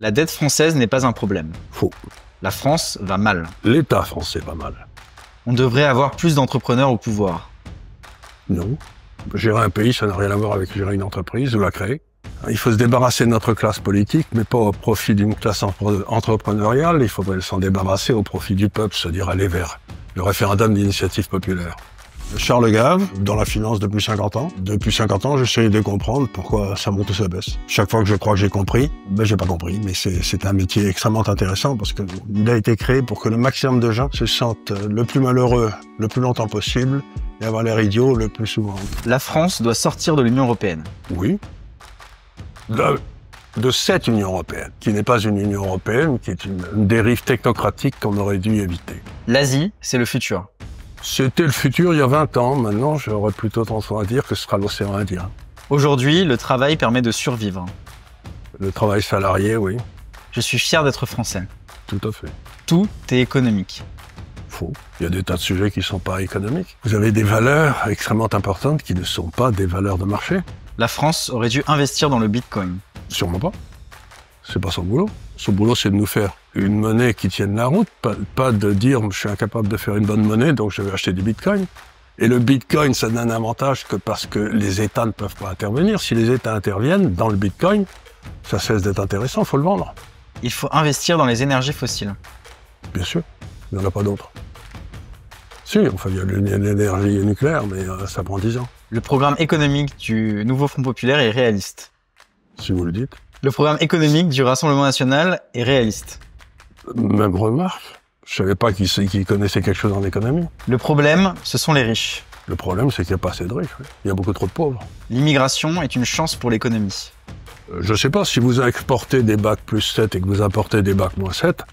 La dette française n'est pas un problème. Faux. La France va mal. L'État français va mal. On devrait avoir plus d'entrepreneurs au pouvoir. Non. Gérer un pays, ça n'a rien à voir avec gérer une entreprise ou la créer. Il faut se débarrasser de notre classe politique, mais pas au profit d'une classe entrepreneuriale. Il faudrait s'en débarrasser au profit du peuple, c'est-à-dire aller vers le référendum d'initiative populaire. Charles Gave, dans la finance depuis 50 ans. Depuis 50 ans, j'essaie de comprendre pourquoi ça monte ou ça baisse. Chaque fois que je crois que j'ai compris, j'ai pas compris. Mais c'est un métier extrêmement intéressant parce qu'il a été créé pour que le maximum de gens se sentent le plus malheureux le plus longtemps possible et avoir l'air idiot le plus souvent. La France doit sortir de l'Union européenne. Oui. De cette Union européenne, qui n'est pas une Union européenne, qui est une dérive technocratique qu'on aurait dû éviter. L'Asie, c'est le futur. C'était le futur il y a 20 ans. Maintenant, j'aurais plutôt tendance à dire que ce sera l'océan Indien. Aujourd'hui, le travail permet de survivre. Le travail salarié, oui. Je suis fier d'être français. Tout à fait. Tout est économique. Faux. Il y a des tas de sujets qui ne sont pas économiques. Vous avez des valeurs extrêmement importantes qui ne sont pas des valeurs de marché. La France aurait dû investir dans le Bitcoin. Sûrement pas. C'est pas son boulot. Son boulot, c'est de nous faire une monnaie qui tienne la route, pas de dire je suis incapable de faire une bonne monnaie, donc je vais acheter du Bitcoin. Et le Bitcoin, ça n'a un avantage que parce que les États ne peuvent pas intervenir. Si les États interviennent dans le Bitcoin, ça cesse d'être intéressant, il faut le vendre. Il faut investir dans les énergies fossiles. Bien sûr, il n'y en a pas d'autres. Si, enfin, il y a l'énergie nucléaire, mais ça prend 10 ans. Le programme économique du nouveau Front populaire est réaliste. Si vous le dites. Le programme économique du Rassemblement national est réaliste. Même remarque. Je savais pas qu'il connaissait quelque chose en économie. Le problème, ce sont les riches. Le problème, c'est qu'il n'y a pas assez de riches. Oui. Il y a beaucoup trop de pauvres. L'immigration est une chance pour l'économie. Je sais pas, si vous exportez des bacs plus 7 et que vous importez des bacs moins 7,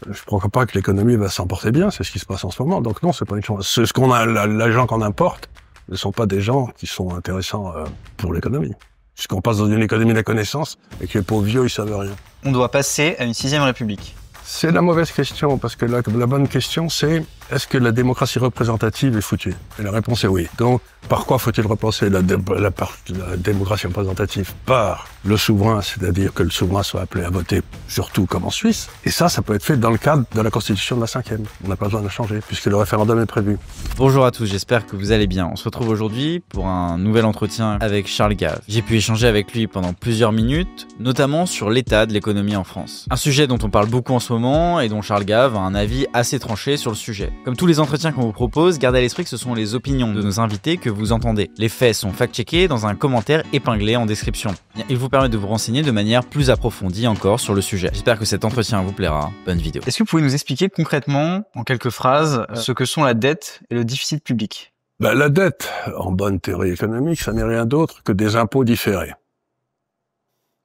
je ne crois pas que l'économie va s'en porter bien. C'est ce qui se passe en ce moment. Donc non, c'est pas une chance. Ce qu'on a, l'agent qu'on importe, ne sont pas des gens qui sont intéressants pour l'économie. Puisqu'on passe dans une économie de la connaissance et que les pauvres vieux, ils savent rien. On doit passer à une 6e République. C'est la mauvaise question, parce que la bonne question, c'est est-ce que la démocratie représentative est foutue? Et la réponse est oui. Donc, par quoi faut-il repenser la démocratie représentative? Par le souverain, c'est-à-dire que le souverain soit appelé à voter, surtout comme en Suisse. Et ça peut être fait dans le cadre de la Constitution de la 5e. On n'a pas besoin de changer, puisque le référendum est prévu. Bonjour à tous, j'espère que vous allez bien. On se retrouve aujourd'hui pour un nouvel entretien avec Charles Gave. J'ai pu échanger avec lui pendant plusieurs minutes, notamment sur l'état de l'économie en France. Un sujet dont on parle beaucoup en ce moment et dont Charles Gave a un avis assez tranché sur le sujet. Comme tous les entretiens qu'on vous propose, gardez à l'esprit que ce sont les opinions de nos invités que vous entendez. Les faits sont fact-checkés dans un commentaire épinglé en description. Il vous permet de vous renseigner de manière plus approfondie encore sur le sujet. J'espère que cet entretien vous plaira. Bonne vidéo. Est-ce que vous pouvez nous expliquer concrètement, en quelques phrases, ce que sont la dette et le déficit public? La dette, en bonne théorie économique, ça n'est rien d'autre que des impôts différés.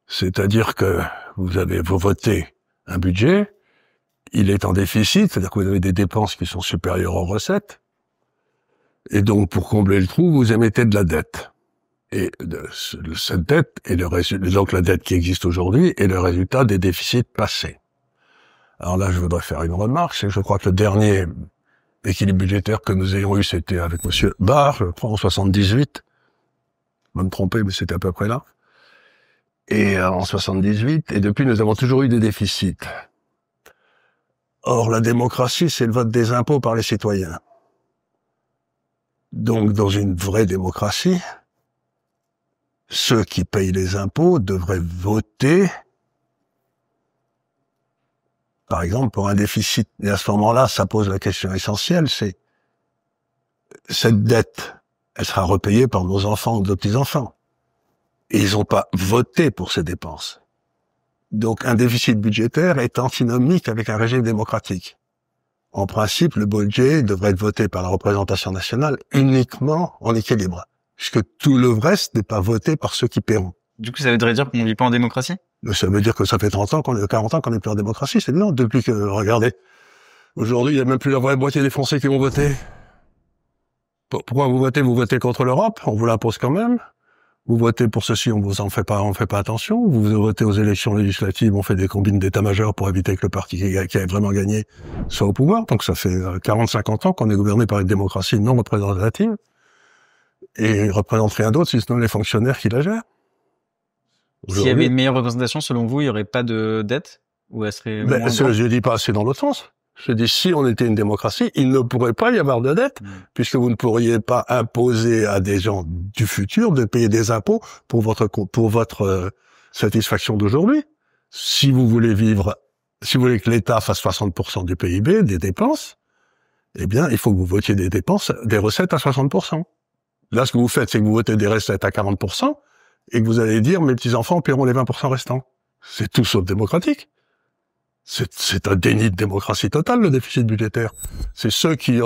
C'est-à-dire que vous votez un budget, il est en déficit, c'est-à-dire que vous avez des dépenses qui sont supérieures aux recettes, et donc pour combler le trou, vous émettez de la dette. Et cette dette est donc la dette qui existe aujourd'hui est le résultat des déficits passés. Alors là, je voudrais faire une remarque, c'est que je crois que le dernier équilibre budgétaire que nous ayons eu, c'était avec Monsieur Barre, je crois en 78. Je vais me tromper, mais c'était à peu près là. Et en 78, et depuis, nous avons toujours eu des déficits. Or, la démocratie, c'est le vote des impôts par les citoyens. Donc, dans une vraie démocratie, ceux qui payent les impôts devraient voter, par exemple, pour un déficit. Et à ce moment-là, ça pose la question essentielle, c'est cette dette, elle sera repayée par nos enfants ou nos petits-enfants. Et ils n'ont pas voté pour ces dépenses. Donc, un déficit budgétaire est antinomique avec un régime démocratique. En principe, le budget devrait être voté par la représentation nationale uniquement en équilibre, puisque tout le reste n'est pas voté par ceux qui paieront. Du coup, ça voudrait dire qu'on ne vit pas en démocratie? Ça veut dire que ça fait 40 ans qu'on n'est plus en démocratie, c'est évident. Depuis que, regardez, aujourd'hui, il y a même plus la vraie moitié des Français qui vont voter. Pourquoi vous votez? Vous votez contre l'Europe, on vous l'impose quand même. Vous votez pour ceci, on fait pas attention. Vous votez aux élections législatives, on fait des combines d'état-major pour éviter que le parti qui a vraiment gagné soit au pouvoir. Donc ça fait 40-50 ans qu'on est gouverné par une démocratie non représentative. Et il représente rien d'autre si ce n'est les fonctionnaires qui la gèrent. S'il y avait une meilleure représentation, selon vous, il n'y aurait pas de dette? Ou elle serait moins grande? Je dis pas, c'est dans l'autre sens. Je dis, si on était une démocratie, il ne pourrait pas y avoir de dette, puisque vous ne pourriez pas imposer à des gens du futur de payer des impôts pour votre satisfaction d'aujourd'hui. Si vous voulez que l'État fasse 60% du PIB, des dépenses, eh bien, il faut que vous votiez des recettes à 60%. Là, ce que vous faites, c'est que vous votez des recettes à 40%, et que vous allez dire, mes petits-enfants paieront les 20% restants. C'est tout sauf démocratique. C'est un déni de démocratie totale, le déficit budgétaire. C'est ceux qui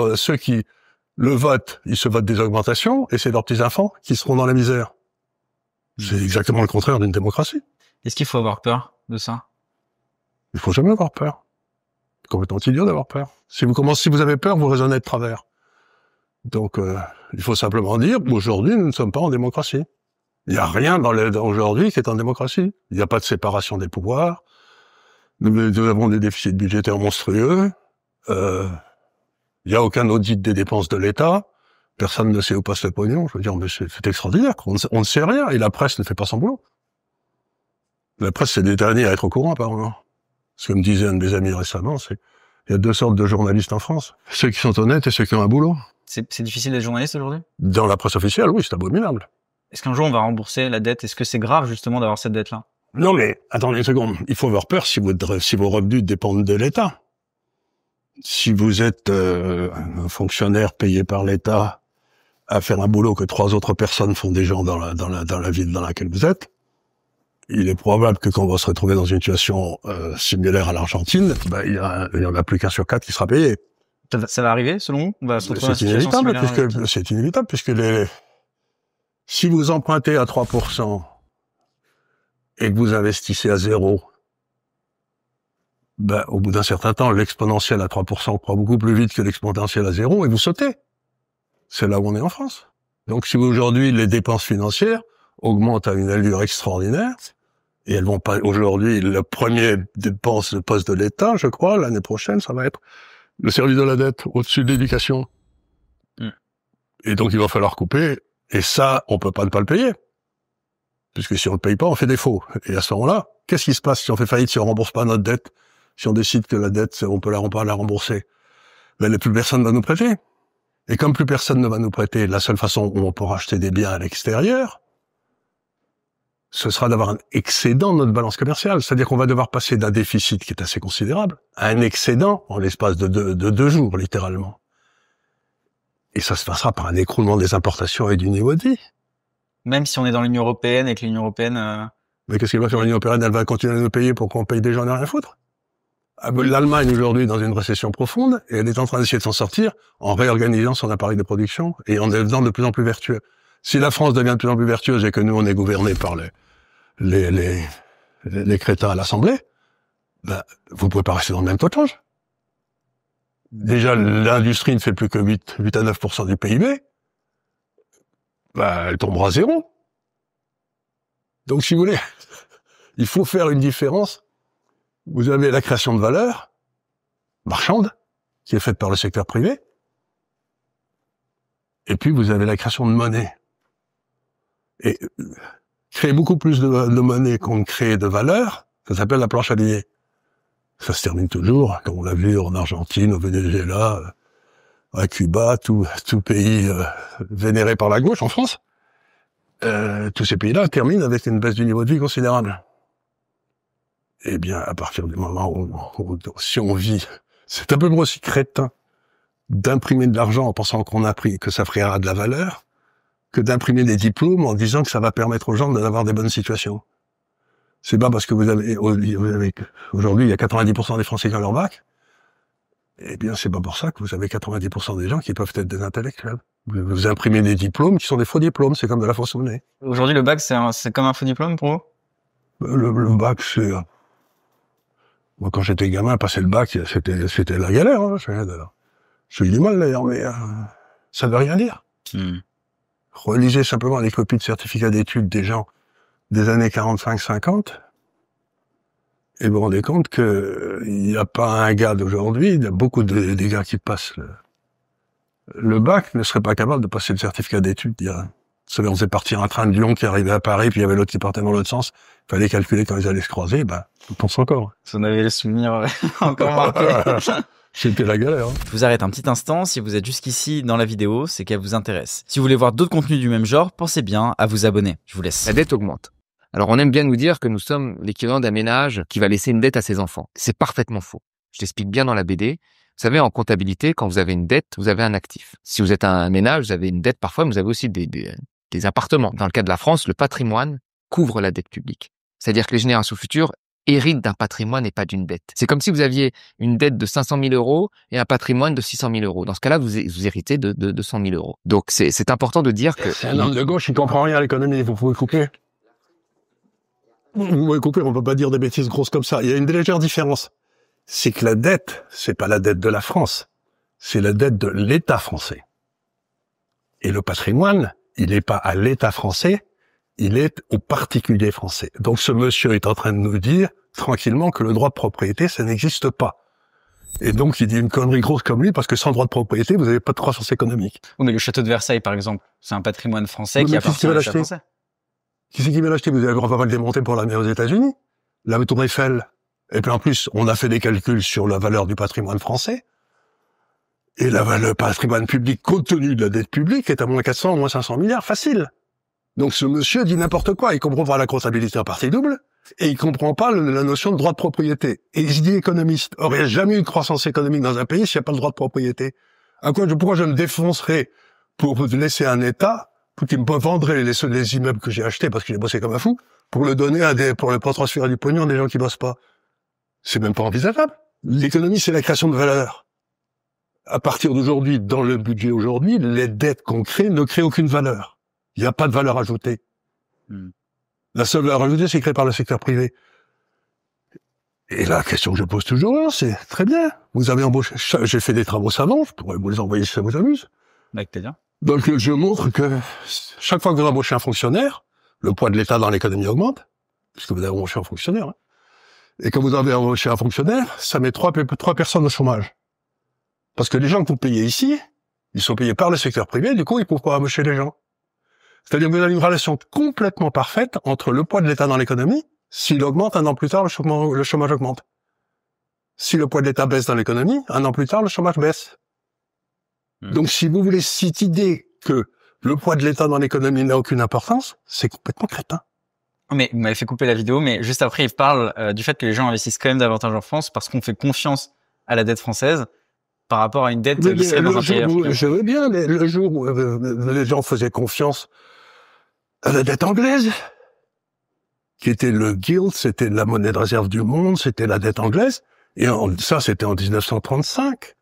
le votent, ils se votent des augmentations, et c'est leurs petits-enfants qui seront dans la misère. C'est exactement le contraire d'une démocratie. Est-ce qu'il faut avoir peur de ça? Il faut jamais avoir peur. C'est complètement idiot d'avoir peur. Si vous avez peur, vous raisonnez de travers. Donc, il faut simplement dire, aujourd'hui, nous ne sommes pas en démocratie. Il n'y a rien dans aujourd'hui qui est en démocratie. Il n'y a pas de séparation des pouvoirs. Nous avons des déficits budgétaires monstrueux. Il n'y a aucun audit des dépenses de l'État. Personne ne sait où passe le pognon. Je veux dire, mais c'est extraordinaire. On ne sait rien. Et la presse ne fait pas son boulot. La presse, c'est des derniers à être au courant, apparemment. Ce que me disait un de mes amis récemment, c'est il y a deux sortes de journalistes en France. Ceux qui sont honnêtes et ceux qui ont un boulot. C'est difficile d'être journaliste aujourd'hui? Dans la presse officielle, oui, c'est abominable. Est-ce qu'un jour on va rembourser la dette? Est-ce que c'est grave justement d'avoir cette dette-là? Non mais, attendez une seconde. Il faut avoir peur si vos revenus dépendent de l'État. Si vous êtes un fonctionnaire payé par l'État à faire un boulot que 3 autres personnes font des gens dans la ville dans laquelle vous êtes, il est probable que quand on va se retrouver dans une situation similaire à l'Argentine, il y en a plus qu'un sur 4 qui sera payé. Ça va arriver, selon vous? On va se retrouver dans une situation similaire? C'est inévitable, puisque si vous empruntez à 3% et que vous investissez à 0, au bout d'un certain temps, l'exponentiel à 3% croît beaucoup plus vite que l'exponentiel à 0 et vous sautez. C'est là où on est en France. Donc si aujourd'hui les dépenses financières augmentent à une allure extraordinaire, et elles vont pas, aujourd'hui, le premier dépense de poste de l'État, je crois, l'année prochaine, ça va être le service de la dette au-dessus de l'éducation. Et donc il va falloir couper, et ça, on peut pas ne pas le payer. Puisque si on le paye pas, on fait défaut. Et à ce moment-là, qu'est-ce qui se passe si on fait faillite, si on rembourse pas notre dette, si on décide que la dette, on peut pas la rembourser? Plus personne va nous prêter. Et comme plus personne ne va nous prêter, la seule façon où on pourra acheter des biens à l'extérieur, ce sera d'avoir un excédent de notre balance commerciale. C'est-à-dire qu'on va devoir passer d'un déficit qui est assez considérable à un excédent en l'espace de 2 jours, littéralement. Et ça se passera par un écroulement des importations et du niveau de vie. Même si on est dans l'Union Européenne et que l'Union Européenne... Mais qu'est-ce qu'elle va faire l'Union Européenne? Elle va continuer à nous payer pour qu'on paye des gens et rien foutre. L'Allemagne, aujourd'hui, est dans une récession profonde, et elle est en train d'essayer de s'en sortir en réorganisant son appareil de production et en devenant de plus en plus vertueux. Si la France devient de plus en plus vertueuse et que nous, on est gouverné par les crétins à l'Assemblée, vous pouvez pas rester dans le même taux de change. Déjà, l'industrie ne fait plus que 8 à 9% du PIB. Elle tombera à 0. Donc, si vous voulez, il faut faire une différence. Vous avez la création de valeur marchande, qui est faite par le secteur privé. Et puis, vous avez la création de monnaie. Et créer beaucoup plus de monnaie qu'on ne crée de valeur, ça s'appelle la planche à billets. Ça se termine toujours, comme on l'a vu en Argentine, au Venezuela, à Cuba, tout pays vénéré par la gauche, en France. Tous ces pays-là terminent avec une baisse du niveau de vie considérable. Eh bien, à partir du moment où si on vit, c'est un peu aussi crétin d'imprimer de l'argent en pensant que ça ferait de la valeur, que d'imprimer des diplômes en disant que ça va permettre aux gens d'avoir des bonnes situations. C'est pas parce que vous avez aujourd'hui, il y a 90% des Français qui ont leur bac. Eh bien, c'est pas pour ça que vous avez 90% des gens qui peuvent être des intellectuels. Vous imprimez des diplômes qui sont des faux diplômes, c'est comme de la fausse monnaie. Aujourd'hui, le bac, c'est comme un faux diplôme pour vous? Le bac, c'est... Moi, quand j'étais gamin, passer le bac, c'était la galère. Hein. J'ai eu du mal d'ailleurs, mais ça ne veut rien dire. Relisez simplement les copies de certificats d'études des gens des années 45-50, et vous vous rendez compte que il n'y a pas un gars d'aujourd'hui, il y a beaucoup des gars qui passent le bac ne seraient pas capables de passer le certificat d'études d'il Vous savez, on faisait partir un train de Lyon qui arrivait à Paris, puis il y avait l'autre qui partait dans l'autre sens. Il fallait calculer quand ils allaient se croiser, je pense encore. Si on avait le souvenir encore marqué. C'était la galère. Je vous arrête un petit instant. Si vous êtes jusqu'ici dans la vidéo, c'est qu'elle vous intéresse. Si vous voulez voir d'autres contenus du même genre, pensez bien à vous abonner. Je vous laisse. La dette augmente. Alors, on aime bien nous dire que nous sommes l'équivalent d'un ménage qui va laisser une dette à ses enfants. C'est parfaitement faux. Je l'explique bien dans la BD. Vous savez, en comptabilité, quand vous avez une dette, vous avez un actif. Si vous êtes un ménage, vous avez une dette parfois, mais vous avez aussi des appartements. Dans le cas de la France, le patrimoine couvre la dette publique. C'est-à-dire que les générations futures héritent d'un patrimoine et pas d'une dette. C'est comme si vous aviez une dette de 500 000 euros et un patrimoine de 600 000 euros. Dans ce cas-là, vous héritez de 100 000 euros. Donc, c'est important de dire que... C'est un homme de gauche, il comprend rien à l'économie, vous pouvez couper. Vous pouvez couper, on peut pas dire des bêtises grosses comme ça. Il y a une légère différence. C'est que la dette, c'est pas la dette de la France, c'est la dette de l'État français. Et le patrimoine, il n'est pas à l'État français, il est aux particuliers français. Donc ce monsieur est en train de nous dire, tranquillement, que le droit de propriété, ça n'existe pas. Et donc il dit une connerie grosse comme lui, parce que sans droit de propriété, vous n'avez pas de croissance économique. Oui, mais le château de Versailles, par exemple, c'est un patrimoine français qui appartient à l'État français. Qui c'est qui va l'acheter? On va pas le démonter pour l'amener aux États-Unis. La Tour Eiffel. Et puis en plus, on a fait des calculs sur la valeur du patrimoine français. Et le patrimoine public, compte tenu de la dette publique, est à moins 400, moins 500 milliards, facile. Donc ce monsieur dit n'importe quoi. Il comprend pas la comptabilité en partie double, et il comprend pas la notion de droit de propriété. Et il se dit économiste. Or, il n'y a jamais eu de croissance économique dans un pays s'il n'y a pas le droit de propriété. Pourquoi je me défoncerais pour laisser un État, pour qu'il me vendrait les immeubles que j'ai achetés parce que j'ai bossé comme un fou, pour le donner pour le pas transférer du pognon à des gens qui bossent pas? C'est même pas envisageable. L'économie, c'est la création de valeur. À partir d'aujourd'hui, dans le budget aujourd'hui, les dettes qu'on crée ne créent aucune valeur. Il n'y a pas de valeur ajoutée. La seule valeur ajoutée, c'est créée par le secteur privé. Et la question que je pose toujours, c'est très bien. Vous avez embauché, j'ai fait des travaux savants, je pourrais vous les envoyer si ça vous amuse. Avec plaisir. Donc, je montre que chaque fois que vous embauchez un fonctionnaire, le poids de l'État dans l'économie augmente, puisque vous avez embauché un fonctionnaire, hein. Et quand vous avez embauché un fonctionnaire, ça met trois personnes au chômage. Parce que les gens que vous payez ici, ils sont payés par le secteur privé, du coup, ils ne peuvent pas embaucher les gens. C'est-à-dire que vous avez une relation complètement parfaite entre le poids de l'État dans l'économie. S'il augmente, un an plus tard, le chômage augmente. Si le poids de l'État baisse dans l'économie, un an plus tard, le chômage baisse. Donc, si vous voulez cette idée que le poids de l'État dans l'économie n'a aucune importance, c'est complètement crétin. Mais vous m'avez fait couper la vidéo, mais juste après, il parle du fait que les gens investissent quand même davantage en France parce qu'on fait confiance à la dette française par rapport à une dette qui serait dans un pays africain. Je veux bien, mais le jour où les gens faisaient confiance à la dette anglaise, qui était le gilt, c'était la monnaie de réserve du monde, c'était la dette anglaise, et ça, c'était en 1935.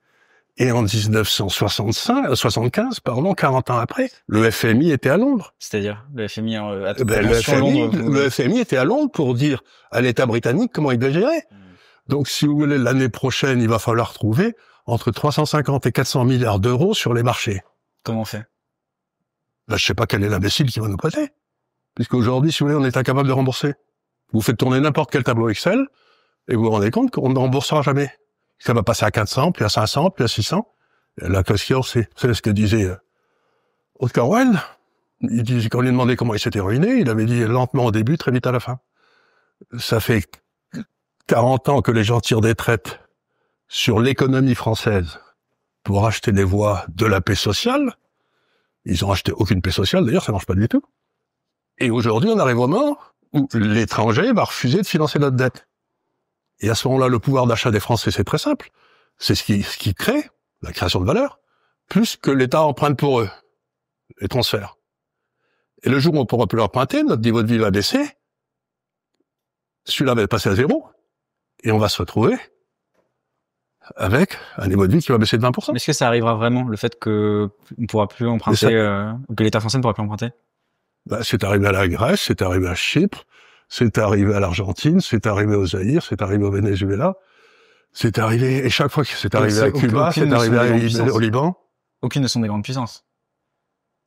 Et en 1975, 40 ans après, le FMI était à Londres. C'est-à-dire, le FMI le FMI était à Londres pour dire à l'État britannique comment il devait gérer. Donc, si vous voulez, l'année prochaine, il va falloir trouver entre 350 et 400 milliards d'euros sur les marchés. Comment on fait? Là, je sais pas quel est l'imbécile qui va nous prêter. Puisqu'aujourd'hui, si vous voulez, on est incapable de rembourser. Vous faites tourner n'importe quel tableau Excel, et vous vous rendez compte qu'on ne remboursera jamais. Ça va passer à 400, puis à 500, puis à 600. Et la question, c'est ce que disait Oscar Wilde. Il disait, quand on lui demandait comment il s'était ruiné, il avait dit lentement au début, très vite à la fin. Ça fait 40 ans que les gens tirent des traites sur l'économie française pour acheter des voies de la paix sociale. Ils ont acheté aucune paix sociale, d'ailleurs, ça marche pas du tout. Et aujourd'hui, on arrive au moment où l'étranger va refuser de financer notre dette. Et à ce moment-là, le pouvoir d'achat des Français, c'est très simple. C'est ce qui crée la création de valeur, plus que l'État emprunte pour eux, les transferts. Et le jour où on pourra plus leur emprunter, notre niveau de vie va baisser, celui-là va passer à 0, et on va se retrouver avec un niveau de vie qui va baisser de 20%. Mais est-ce que ça arrivera vraiment, le fait que on pourra plus emprunter, que l'État français ne pourra plus emprunter? C'est arrivé à la Grèce, c'est arrivé à Chypre, c'est arrivé à l'Argentine, c'est arrivé au Zaïre, c'est arrivé au Venezuela, c'est arrivé, et chaque fois que c'est arrivé à Cuba, c'est arrivé au Liban. Aucune ne sont des grandes puissances.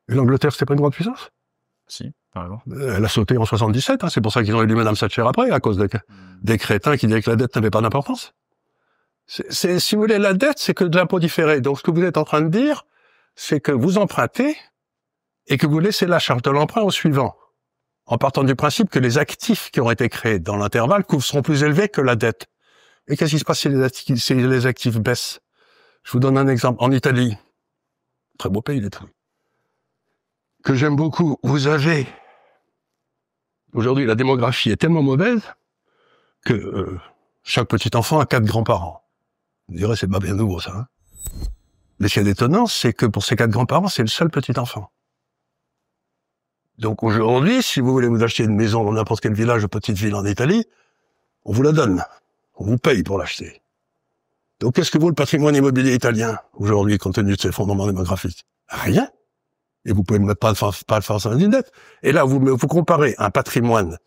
Et l'Angleterre, c'était pas une grande puissance? Si, par exemple. Elle a sauté en 77, hein, c'est pour ça qu'ils ont élu Madame Thatcher après, à cause des crétins qui disaient que la dette n'avait pas d'importance. Si vous voulez, la dette, c'est que de l'impôt différé. Donc, ce que vous êtes en train de dire, c'est que vous empruntez, et que vous laissez la charge de l'emprunt au suivant, en partant du principe que les actifs qui auront été créés dans l'intervalle seront plus élevés que la dette. Et qu'est-ce qui se passe si les actifs baissent? Je vous donne un exemple. En Italie, très beau pays l'Italie, que j'aime beaucoup, vous avez... Aujourd'hui, la démographie est tellement mauvaise que chaque petit enfant a 4 grands-parents. Vous direz, c'est pas bien nouveau, ça. Hein, mais ce qui est étonnant, c'est que pour ces 4 grands-parents, c'est le seul petit enfant. Donc aujourd'hui, si vous voulez vous acheter une maison dans n'importe quel village ou petite ville en Italie, on vous la donne. On vous paye pour l'acheter. Donc qu'est-ce que vaut le patrimoine immobilier italien aujourd'hui, compte tenu de ses fondements démographiques? Rien. Et vous pouvez ne pas le faire sans une dette. Et là, vous comparez un patrimoine,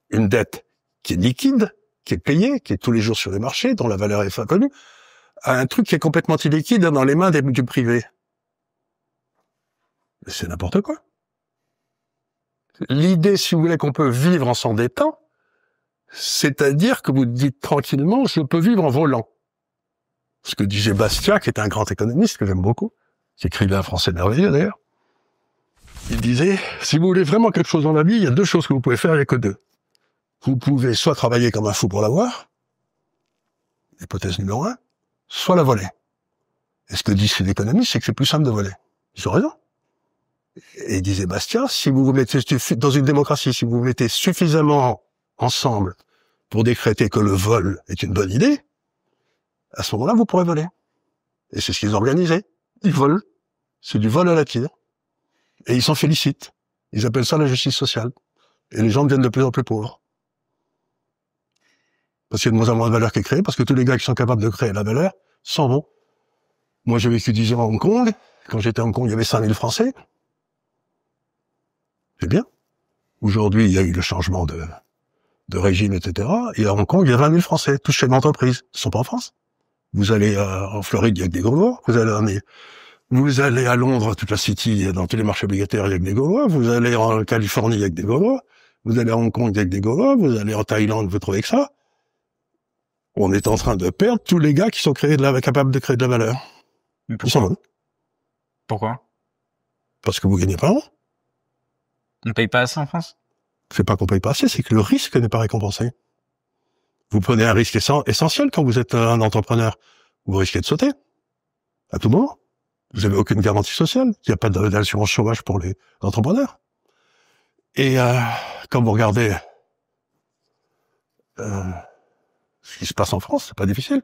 une dette qui est liquide, qui est payée, qui est tous les jours sur les marchés, dont la valeur est inconnue, à un truc qui est complètement illiquide dans les mains du privé. Mais c'est n'importe quoi. L'idée, si vous voulez, qu'on peut vivre en s'endettant, c'est-à-dire que vous dites tranquillement, je peux vivre en volant. Ce que disait Bastiat, qui est un grand économiste que j'aime beaucoup, qui écrivait un français merveilleux d'ailleurs, il disait, si vous voulez vraiment quelque chose dans la vie, il y a 2 choses que vous pouvez faire, il n'y a que 2. Vous pouvez soit travailler comme un fou pour l'avoir, hypothèse numéro 1, soit la voler. Et ce que disent ces économistes, c'est que c'est plus simple de voler. Ils ont raison. Et il disait Bastiat, si vous vous mettez dans une démocratie, si vous vous mettez suffisamment ensemble pour décréter que le vol est une bonne idée, à ce moment-là, vous pourrez voler. Et c'est ce qu'ils ont organisé. Ils volent. C'est du vol à la tire. Et ils s'en félicitent. Ils appellent ça la justice sociale. Et les gens deviennent de plus en plus pauvres. Parce qu'il y a de moins en moins de valeur qui est créée, parce que tous les gars qui sont capables de créer la valeur s'en vont. Moi, j'ai vécu 10 ans à Hong Kong. Quand j'étais à Hong Kong, il y avait 5000 Français. C'est bien. Aujourd'hui, il y a eu le changement de régime, etc. Et à Hong Kong, il y a 20 000 Français, tous chefs d'entreprise. Ils sont pas en France. Vous allez en Floride, il y a que des Gaulois. Vous allez à Londres, toute la City, dans tous les marchés obligataires, il y a que des Gaulois. Vous allez en Californie, il y a que des Gaulois. Vous allez à Hong Kong, il y a que des Gaulois. Vous allez en Thaïlande, vous trouvez que ça. On est en train de perdre tous les gars qui sont capables de créer de la valeur. Ils s'en vont. Pourquoi? Parce que vous gagnez pas. On paye pas assez en France? C'est pas qu'on paye pas assez, c'est que le risque n'est pas récompensé. Vous prenez un risque essentiel quand vous êtes un entrepreneur. Vous risquez de sauter. À tout moment. Vous avez aucune garantie sociale. Il n'y a pas d'assurance chômage pour les entrepreneurs. Et quand vous regardez ce qui se passe en France, c'est pas difficile.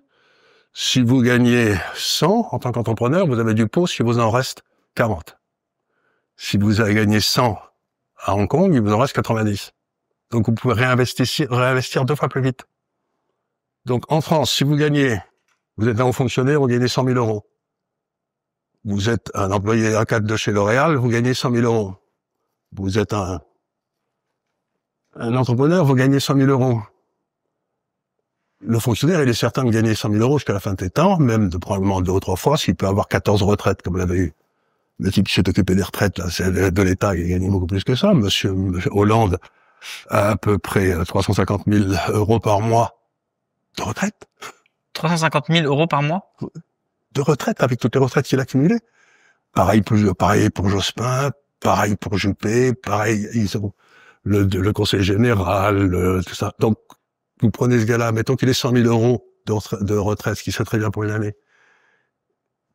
Si vous gagnez 100 en tant qu'entrepreneur, vous avez du pot si vous en reste 40. Si vous avez gagné 100 à Hong Kong, il vous en reste 90. Donc vous pouvez réinvestir 2 fois plus vite. Donc en France, si vous gagnez, vous êtes un haut fonctionnaire, vous gagnez 100 000 euros. Vous êtes un employé A4 de chez L'Oréal, vous gagnez 100 000 euros. Vous êtes un entrepreneur, vous gagnez 100 000 euros. Le fonctionnaire, il est certain de gagner 100 000 euros jusqu'à la fin de ses temps, même probablement 2 ou 3 fois, s'il peut avoir 14 retraites, comme l'avait eu le type qui s'est occupé des retraites, là, c'est de l'État, il gagne beaucoup plus que ça. Monsieur Hollande a à peu près 350 000 euros par mois de retraite. 350 000 euros par mois? De retraite, avec toutes les retraites qu'il a accumulées. Pareil pour Jospin, pareil pour Juppé, pareil, le conseil général, tout ça. Donc, vous prenez ce gars-là, mettons qu'il ait 100 000 euros de retraite, ce qui serait très bien pour une année.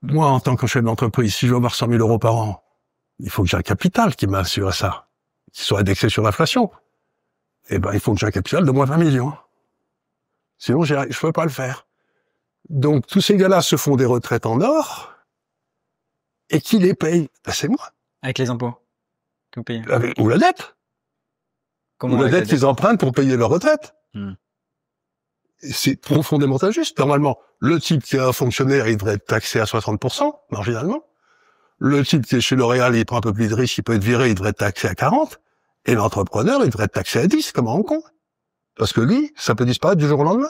Moi, en tant que chef d'entreprise, si je veux avoir 100 000 euros par an, il faut que j'ai un capital qui m'assure ça, qui soit indexé sur l'inflation. Eh ben, il faut que j'ai un capital de moins 20 millions. Sinon, je ne peux pas le faire. Donc, tous ces gars-là se font des retraites en or, et qui les paye? Ben, c'est moi. Avec les impôts que vous payez? Ou la dette. Comment Ou la dette qu'ils empruntent pour payer leur retraite. C'est profondément injuste. Normalement, le type qui est un fonctionnaire, il devrait être taxé à 60%, marginalement. Le type qui est chez L'Oréal, il prend un peu plus de risque, il peut être viré, il devrait être taxé à 40. Et l'entrepreneur, il devrait être taxé à 10, comme à Hong Kong. Parce que lui, ça peut disparaître du jour au lendemain.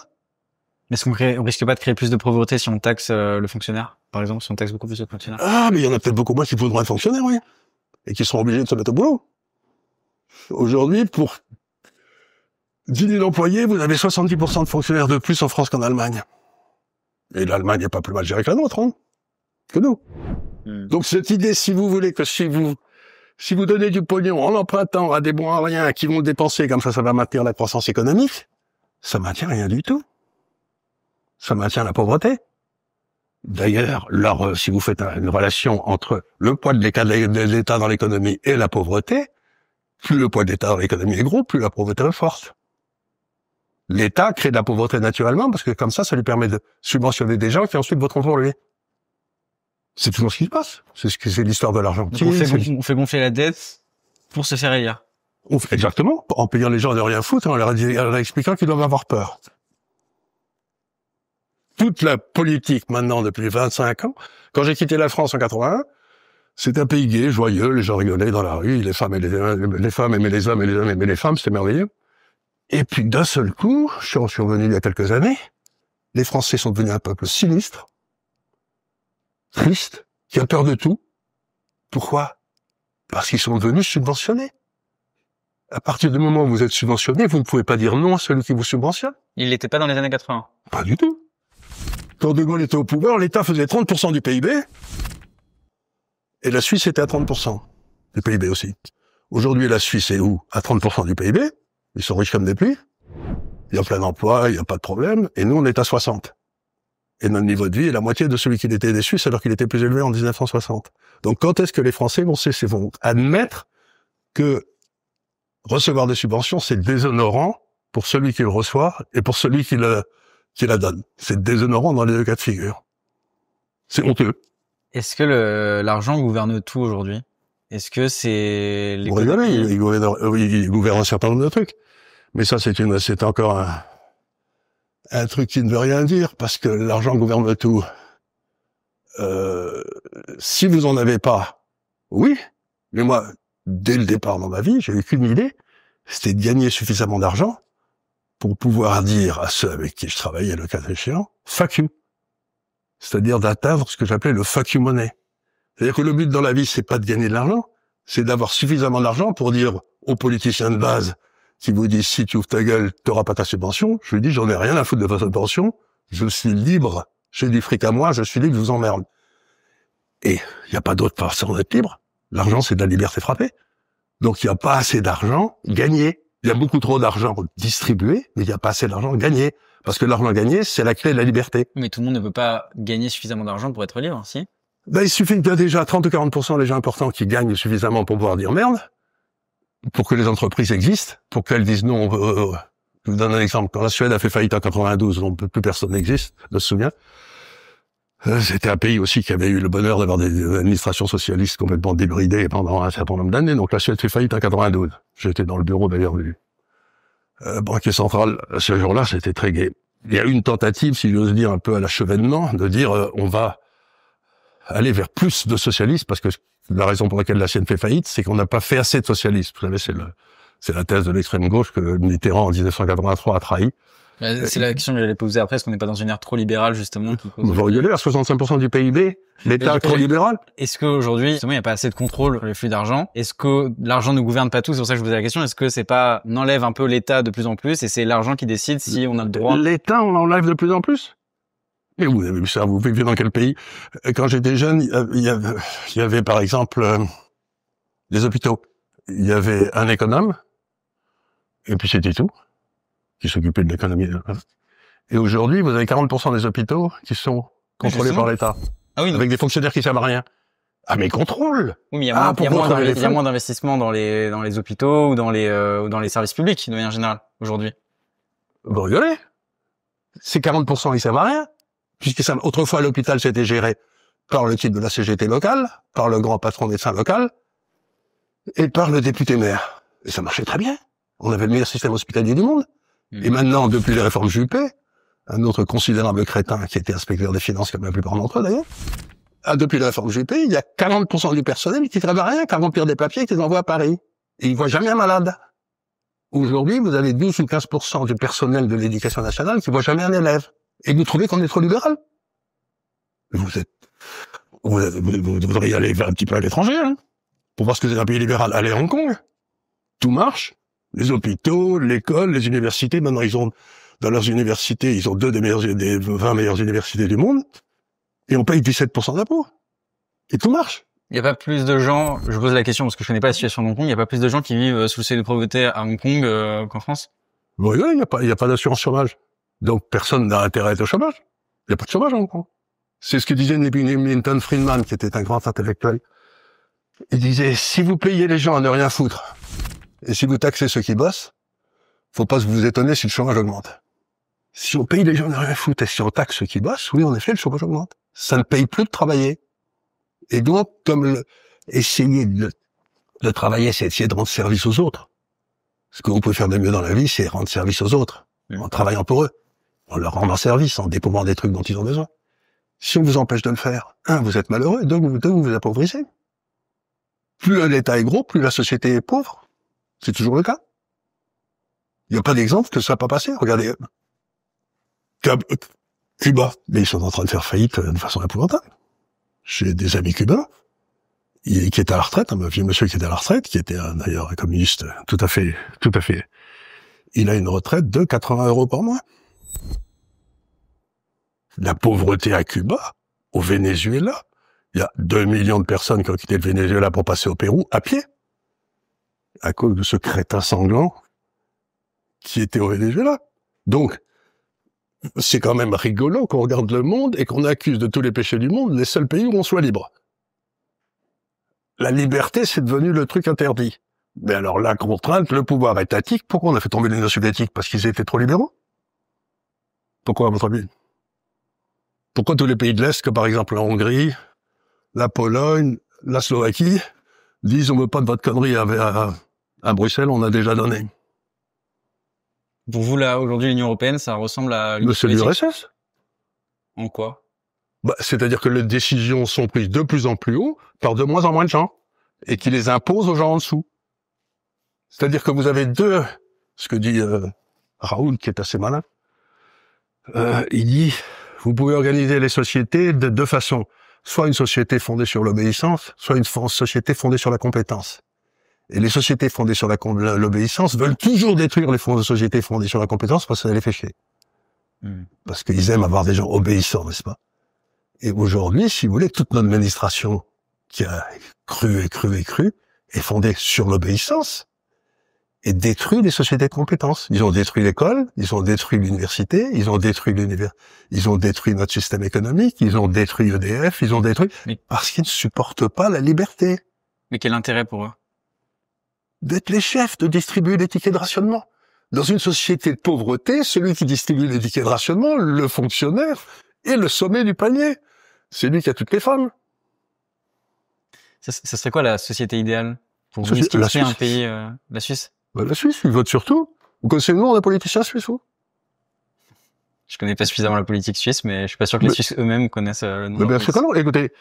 Mais est-ce qu'on risque pas de créer plus de pauvreté si on taxe le fonctionnaire, par exemple, si on taxe beaucoup plus le fonctionnaire? Ah, mais il y en a peut-être beaucoup moins qui voudront être fonctionnaires, oui. Et qui seront obligés de se mettre au boulot. Aujourd'hui, pour 10 000 employés, vous avez 70% de fonctionnaires de plus en France qu'en Allemagne. Et l'Allemagne n'est pas plus mal gérée que la nôtre, hein, que nous. Donc cette idée, si vous voulez que si Si vous donnez du pognon en empruntant à des bons à rien qui vont le dépenser, comme ça va maintenir la croissance économique, ça maintient rien du tout. Ça maintient la pauvreté. D'ailleurs, si vous faites une relation entre le poids de l'État dans l'économie et la pauvreté, plus le poids de l'État dans l'économie est gros, plus la pauvreté est forte. L'État crée de la pauvreté naturellement parce que comme ça lui permet de subventionner des gens qui ensuite voteront pour lui. C'est toujours ce qui se passe. C'est l'histoire de l'argent. On fait gonfler la dette pour se faire élire. Exactement. En payant les gens de rien foutre et en leur expliquant qu'ils doivent avoir peur. Toute la politique maintenant depuis 25 ans, quand j'ai quitté la France en 81, c'était un pays gai, joyeux, les gens rigolaient dans la rue, les femmes aimaient les hommes et les hommes aimaient les femmes, c'était merveilleux. Et puis d'un seul coup, je suis revenu il y a quelques années, les Français sont devenus un peuple sinistre, triste, qui a peur de tout. Pourquoi? Parce qu'ils sont devenus subventionnés. À partir du moment où vous êtes subventionné, vous ne pouvez pas dire non à celui qui vous subventionne. Il l'était pas dans les années 80. Pas du tout. Quand De Gaulle était au pouvoir, l'État faisait 30% du PIB, et la Suisse était à 30% du PIB aussi. Aujourd'hui, la Suisse est où? À 30% du PIB. Ils sont riches comme des pluies. Il y a plein d'emplois, il n'y a pas de problème. Et nous, on est à 60. Et notre niveau de vie est la moitié de celui qu'il était des Suisses, alors qu'il était plus élevé en 1960. Donc, quand est-ce que les Français vont admettre que recevoir des subventions, c'est déshonorant pour celui qui le reçoit et pour celui qui la donne? C'est déshonorant dans les deux cas de figure. C'est honteux. Est-ce que l'argent gouverne tout aujourd'hui? Est-ce que c'est... Vous rigolez, il gouverne un certain nombre de trucs. Mais ça, c'est encore un truc qui ne veut rien dire, parce que l'argent gouverne tout. Si vous en avez pas, oui. Mais moi, dès le départ dans ma vie, j'ai eu qu'une idée, c'était de gagner suffisamment d'argent pour pouvoir dire à ceux avec qui je travaillais, le cas échéant, fuck you. C'est-à-dire d'atteindre ce que j'appelais le fuck you money. C'est-à-dire que le but dans la vie, c'est pas de gagner de l'argent, c'est d'avoir suffisamment d'argent pour dire aux politiciens de base qui vous disent si tu ouvres ta gueule, t'auras pas ta subvention. Je lui dis j'en ai rien à foutre de votre subvention, je suis libre, j'ai du fric à moi, je suis libre, je vous emmerde. Et il n'y a pas d'autre façon d'être libre. L'argent, c'est de la liberté frappée. Donc il n'y a pas assez d'argent gagné. Il y a beaucoup trop d'argent distribué, mais il n'y a pas assez d'argent gagné. Parce que l'argent gagné, c'est la clé de la liberté. Mais tout le monde ne peut pas gagner suffisamment d'argent pour être libre, si? Ben, il suffit qu'il y a déjà 30 ou 40% des gens importants qui gagnent suffisamment pour pouvoir dire merde, pour que les entreprises existent, pour qu'elles disent non. Je vous donne un exemple. Quand la Suède a fait faillite en 92, dont plus personne n'existe, ne se souvient. C'était un pays aussi qui avait eu le bonheur d'avoir des administrations socialistes complètement débridées pendant un certain nombre d'années. Donc la Suède fait faillite en 92. J'étais dans le bureau d'ailleurs du banquier central. Ce jour-là, c'était très gai. Il y a eu une tentative, si j'ose dire, un peu à l'achevènement, de dire on va aller vers plus de socialisme, parce que la raison pour laquelle la Suède fait faillite, c'est qu'on n'a pas fait assez de socialisme. Vous savez, c'est la thèse de l'extrême gauche que Mitterrand en 1983 a trahi. C'est la question que j'allais poser après, est-ce qu'on n'est pas dans une ère trop libérale, justement, qui cause... Vous rigolez, à 65% du PIB, l'État est trop libéral. Est-ce qu'aujourd'hui, justement, il n'y a pas assez de contrôle sur les flux d'argent? Est-ce que l'argent ne gouverne pas tout? C'est pour ça que je vous posais la question. Est-ce que c'est pas, on enlève un peu l'État de plus en plus et c'est l'argent qui décide si on a le droit? L'État, on l'enlève de plus en plus? Mais vous avez vu ça, vous vivez dans quel pays? Quand j'étais jeune, il y avait par exemple, les hôpitaux. Il y avait un économe, et puis c'était tout, qui s'occupait de l'économie. Et aujourd'hui, vous avez 40% des hôpitaux qui sont contrôlés par l'État. Ah oui, avec des fonctionnaires qui servent à rien. Ah, mais contrôle! Oui, mais il y a moins d'investissement dans les hôpitaux ou dans les services publics, de manière générale, aujourd'hui. Vous rigolez? Ces 40%, ils servent à rien. Puisque autrefois, l'hôpital, c'était géré par le type de la CGT locale, par le grand patron médecin local, et par le député maire. Et ça marchait très bien. On avait le meilleur système hospitalier du monde. Et maintenant, depuis les réformes Juppé, un autre considérable crétin qui était inspecteur des finances, comme la plupart d'entre eux d'ailleurs, depuis la réforme Juppé, il y a 40% du personnel qui travaille rien qu'à remplir des papiers et qui les envoie à Paris. Et ils voient jamais un malade. Aujourd'hui, vous avez 12 ou 15% du personnel de l'éducation nationale qui voit jamais un élève. Et vous trouvez qu'on est trop libéral? Vous devriez aller un petit peu à l'étranger, hein, pour voir ce que c'est un pays libéral. Allez à Hong Kong. Tout marche. Les hôpitaux, l'école, les universités. Maintenant, dans leurs universités, ils ont des 20 meilleures universités du monde. Et on paye 17% d'impôts. Et tout marche. Il n'y a pas plus de gens, je pose la question parce que je connais pas la situation de Hong Kong, il n'y a pas plus de gens qui vivent sous le seuil de pauvreté à Hong Kong qu'en France? Oui, il n'y a pas d'assurance chômage. Donc, personne n'a intérêt à être au chômage. Il n'y a pas de chômage à Hong Kong. C'est ce que disait Milton Friedman, qui était un grand intellectuel. Il disait, si vous payez les gens à ne rien foutre, et si vous taxez ceux qui bossent, faut pas vous étonner si le chômage augmente. Si on paye les gens à ne rien foutre et si on taxe ceux qui bossent, oui, en effet, le chômage augmente. Ça ne paye plus de travailler. Et donc, essayer de travailler, c'est essayer de rendre service aux autres. Ce que vous pouvez faire de mieux dans la vie, c'est rendre service aux autres, en travaillant pour eux, en leur rendant service, en dépouvrant des trucs dont ils ont besoin. Si on vous empêche de le faire, vous êtes malheureux, deux, vous vous appauvrissez. Plus l'État est gros, plus la société est pauvre. C'est toujours le cas. Il n'y a pas d'exemple que ça n'a pas passé. Regardez, Cuba, mais ils sont en train de faire faillite de façon épouvantable. J'ai des amis cubains qui étaient à la retraite, un vieux monsieur qui était à la retraite, qui était d'ailleurs un communiste tout à fait. Il a une retraite de 80 € par mois. La pauvreté à Cuba, au Venezuela, il y a 2 millions de personnes qui ont quitté le Venezuela pour passer au Pérou à pied, à cause de ce crétin sanglant qui était au Venezuela. Donc, c'est quand même rigolo qu'on regarde le monde et qu'on accuse de tous les péchés du monde les seuls pays où on soit libre. La liberté, c'est devenu le truc interdit. Mais alors la contrainte, le pouvoir étatique, pourquoi on a fait tomber l'Union soviétique? Parce qu'ils étaient trop libéraux? Pourquoi, à votre avis? Pourquoi tous les pays de l'Est, que par exemple la Hongrie, la Pologne, la Slovaquie, disent on veut pas de votre connerie à Bruxelles, on a déjà donné? Pour vous, là, aujourd'hui, l'Union européenne, ça ressemble à l'Union C'est l'URSS. En quoi? C'est-à-dire que les décisions sont prises de plus en plus haut par de moins en moins de gens et qui les imposent aux gens en dessous. C'est-à-dire que vous avez ce que dit Raoul, qui est assez malin, il dit, vous pouvez organiser les sociétés de deux façons. Soit une société fondée sur l'obéissance, soit une société fondée sur la compétence. Et les sociétés fondées sur l'obéissance veulent toujours détruire les sociétés fondées sur la compétence parce que ça les fait chier. Parce qu'ils aiment avoir des gens obéissants, n'est-ce pas? Et aujourd'hui, si vous voulez, toute notre administration qui a cru est fondée sur l'obéissance et détruit les sociétés de compétences. Ils ont détruit l'école, ils ont détruit l'université, ils ont détruit notre système économique, ils ont détruit EDF, ils ont détruit... Parce qu'ils ne supportent pas la liberté. Mais quel intérêt pour eux? D'être les chefs, de distribuer les tickets de rationnement. Dans une société de pauvreté, celui qui distribue les tickets de rationnement, le fonctionnaire, est le sommet du panier. C'est lui qui a toutes les femmes. Ça serait quoi la société idéale pour vous? Est-ce qu'il serait un pays, la Suisse? La Suisse, ils votent sur tout. Vous connaissez le nom des politiciens suisses, vous? Je connais pas suffisamment la politique suisse, mais je suis pas sûr que les Suisses eux-mêmes connaissent le nom. Mais bien sûr que non. Écoutez,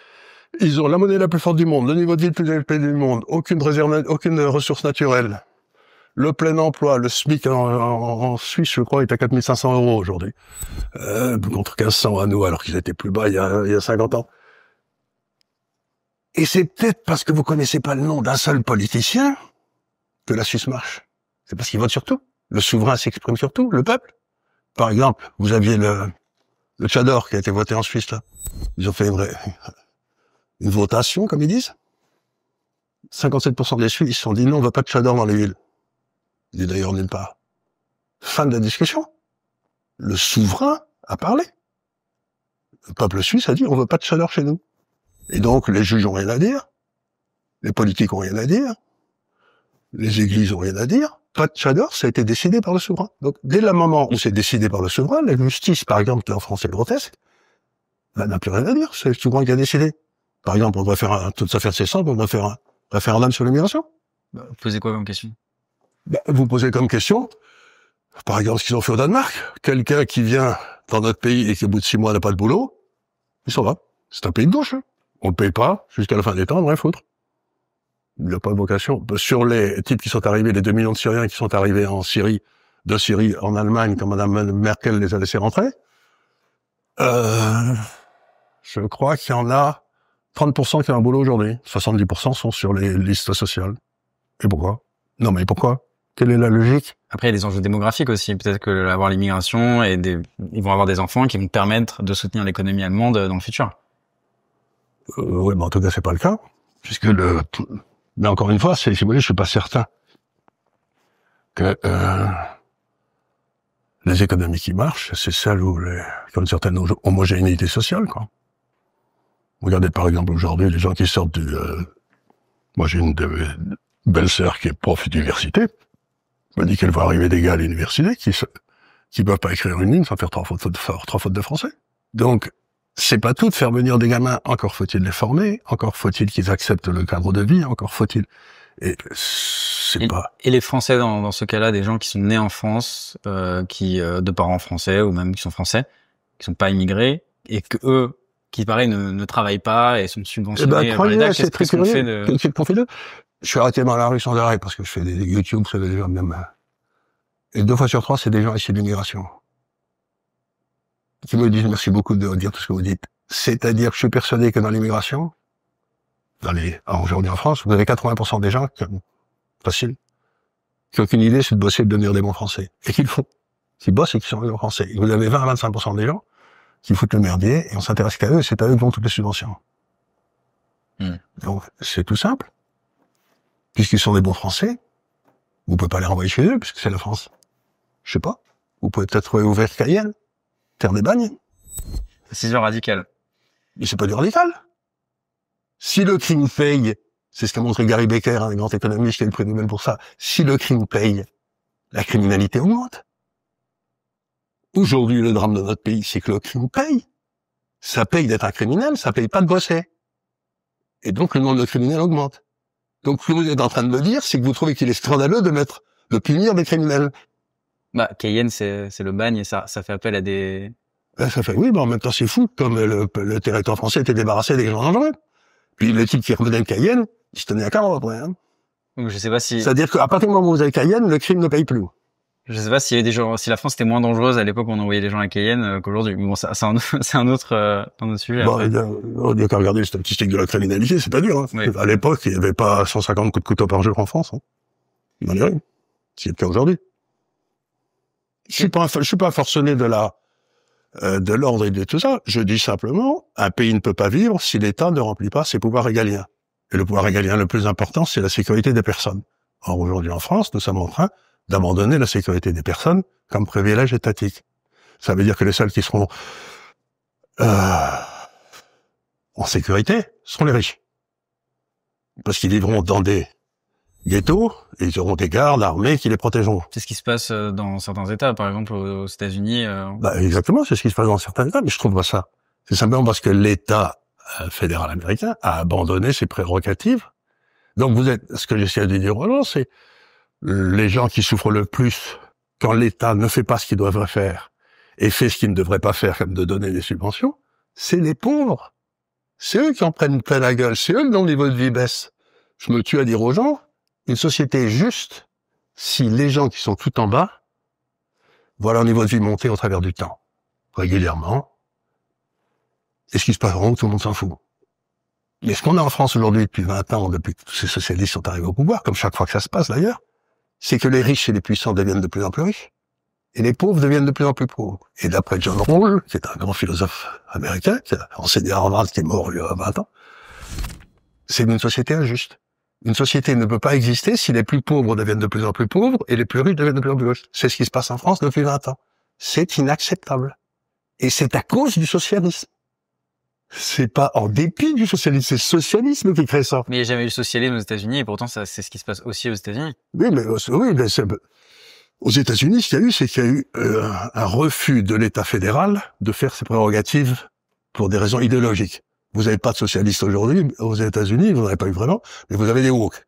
ils ont la monnaie la plus forte du monde, le niveau de vie le plus élevé du monde, aucune ressource naturelle, le plein emploi, le SMIC en Suisse, je crois, est à 4 500 € aujourd'hui, contre 1500 à nous, alors qu'ils étaient plus bas il y a 50 ans. Et c'est peut-être parce que vous connaissez pas le nom d'un seul politicien que la Suisse marche. C'est parce qu'ils votent sur tout. Le souverain s'exprime sur tout, le peuple. Par exemple, vous aviez le Tchador qui a été voté en Suisse, là. Ils ont fait une votation, comme ils disent. 57% des Suisses se sont dit non, on veut pas de Tchador dans les villes. Il est d'ailleurs nulle part. Fin de la discussion. Le souverain a parlé. Le peuple suisse a dit on veut pas de Tchador chez nous. Et donc, les juges ont rien à dire. Les politiques ont rien à dire. Les églises ont rien à dire. Pas de Tchador, ça a été décidé par le souverain. Donc, dès le moment où c'est décidé par le souverain, la justice, par exemple, qui en France est grotesque, n'a plus rien à dire. C'est le souverain qui a décidé. Par exemple, on devrait faire toute affaire cessante, on devrait faire un référendum sur l'immigration. Vous posez quoi comme question? Vous posez comme question, par exemple, ce qu'ils ont fait au Danemark. Quelqu'un qui vient dans notre pays et qui, au bout de 6 mois, n'a pas de boulot, il s'en va. C'est un pays de gauche. On le paye pas jusqu'à la fin des temps, on va rien foutre. Il n'a pas de vocation. Sur les types qui sont arrivés, les 2 millions de Syriens qui sont arrivés de Syrie en Allemagne, quand Madame Merkel les a laissés rentrer, je crois qu'il y en a 30% qui ont un boulot aujourd'hui. 70% sont sur les listes sociales. Et pourquoi? Non, mais pourquoi? Quelle est la logique? Après, il y a des enjeux démographiques aussi. Peut-être que avoir l'immigration ils vont avoir des enfants qui vont permettre de soutenir l'économie allemande dans le futur. Oui, mais en tout cas, c'est pas le cas. Puisque mais encore une fois, si vous voulez, je suis pas certain que les économies qui marchent, c'est celles où qui ont une certaine homogénéité sociale, quoi. Regardez par exemple aujourd'hui les gens qui sortent moi j'ai une belle-sœur qui est prof d'université, m'a dit qu'elle va arriver des gars à l'université qui peuvent pas écrire une ligne sans faire trois fautes de français. Donc c'est pas tout de faire venir des gamins, encore faut-il les former, encore faut-il qu'ils acceptent le cadre de vie, encore faut-il. Et c'est pas. Et les Français dans ce cas-là, des gens qui sont nés en France, de parents français ou même qui sont français, qui sont pas immigrés et que eux, qui pareil ne travaillent pas et sont subventionnés par l'État, qu'est-ce qu'on fait de... Qu'est-ce qu'on fait d'eux? Je suis arrêté dans la rue sans arrêt parce que je fais des YouTube, c'est des gens même. Et 2 fois sur 3, c'est des gens issus de l'immigration qui me disent merci beaucoup de dire tout ce que vous dites. C'est-à-dire que je suis persuadé que dans l'immigration, aujourd'hui en France, vous avez 80% des gens facile, qui n'ont aucune idée, c'est de bosser et de devenir des bons Français. Et qu'ils le font. Qui bossent et qui sont des bons Français. Et vous avez 20 à 25% des gens qui foutent le merdier et on s'intéresse qu'à eux et c'est à eux que vont toutes les subventions. Donc, c'est tout simple. Puisqu'ils sont des bons Français, vous pouvez pas les renvoyer chez eux puisque c'est la France. Je sais pas. Vous pouvez peut-être ouvrir Cayenne, terre des bagnes. Décision radicale. Mais c'est pas du radical. Si le crime paye, c'est ce qu'a montré Gary Becker, un grand économiste qui a eu le prix Nobel pour ça, si le crime paye, la criminalité augmente. Aujourd'hui, le drame de notre pays, c'est que le crime paye. Ça paye d'être un criminel, ça paye pas de bosser. Et donc, le nombre de criminels augmente. Donc, ce que vous êtes en train de me dire, c'est que vous trouvez qu'il est scandaleux de punir des criminels. Bah, Cayenne, c'est le bagne et ça fait appel à des... Ça fait, oui, mais en même temps, c'est fou, comme le territoire français était débarrassé des gens dangereux. Puis les types qui revenaient de Cayenne, ils se tenaient à Cahors après, hein. Donc, je sais pas si... C'est-à-dire qu'à partir du moment où vous avez Cayenne, le crime ne paye plus. Je sais pas s'il y avait des gens, si la France était moins dangereuse à l'époque où on envoyait les gens à Cayenne qu'aujourd'hui. Mais bon, c'est un autre sujet. Bon, on n'y a qu'à regarder les statistiques de la criminalité, c'est pas dur, hein. Oui. À l'époque, il n'y avait pas 150 coups de couteau par jour en France, hein. Il n'y en a rien. C'est le cas aujourd'hui. Je suis pas forcené de l'ordre et de tout ça. Je dis simplement, un pays ne peut pas vivre si l'État ne remplit pas ses pouvoirs régaliens. Et le pouvoir régalien le plus important, c'est la sécurité des personnes. Or, aujourd'hui en France, nous sommes en train d'abandonner la sécurité des personnes comme privilège étatique. Ça veut dire que les seuls qui seront en sécurité seront les riches. Parce qu'ils vivront dans des ghettos et ils auront des gardes armés qui les protégeront. C'est ce qui se passe dans certains États, par exemple aux États-Unis. Exactement, c'est ce qui se passe dans certains États, mais je trouve pas ça. C'est simplement parce que l'État fédéral américain a abandonné ses prérogatives. Donc ce que j'essaie de dire aux gens, c'est les gens qui souffrent le plus quand l'État ne fait pas ce qu'il devrait faire et fait ce qu'il ne devrait pas faire, comme de donner des subventions, c'est les pauvres. C'est eux qui en prennent plein la gueule, c'est eux dont le niveau de vie baisse. Je me tue à dire aux gens, une société est juste si les gens qui sont tout en bas voient leur niveau de vie monter au travers du temps, régulièrement. Et ce qui se passe vraiment, tout le monde s'en fout. Mais ce qu'on a en France aujourd'hui depuis 20 ans, depuis que tous ces socialistes sont arrivés au pouvoir, comme chaque fois que ça se passe d'ailleurs, c'est que les riches et les puissants deviennent de plus en plus riches, et les pauvres deviennent de plus en plus pauvres. Et d'après John Rawls, qui est un grand philosophe américain, qui a enseigné à Harvard, qui est mort il y a 20 ans, c'est une société injuste. Une société ne peut pas exister si les plus pauvres deviennent de plus en plus pauvres et les plus riches deviennent de plus en plus riches. C'est ce qui se passe en France depuis 20 ans. C'est inacceptable. Et c'est à cause du socialisme. C'est pas en dépit du socialisme, c'est le socialisme qui crée ça. Mais il n'y a jamais eu le socialisme aux États-Unis et pourtant c'est ce qui se passe aussi aux États-Unis. Oui, mais aux États-Unis, ce qu'il y a eu, c'est qu'il y a eu un refus de l'État fédéral de faire ses prérogatives pour des raisons idéologiques. Vous n'avez pas de socialistes aujourd'hui aux États-Unis, vous n'en avez pas eu vraiment, mais vous avez des woke.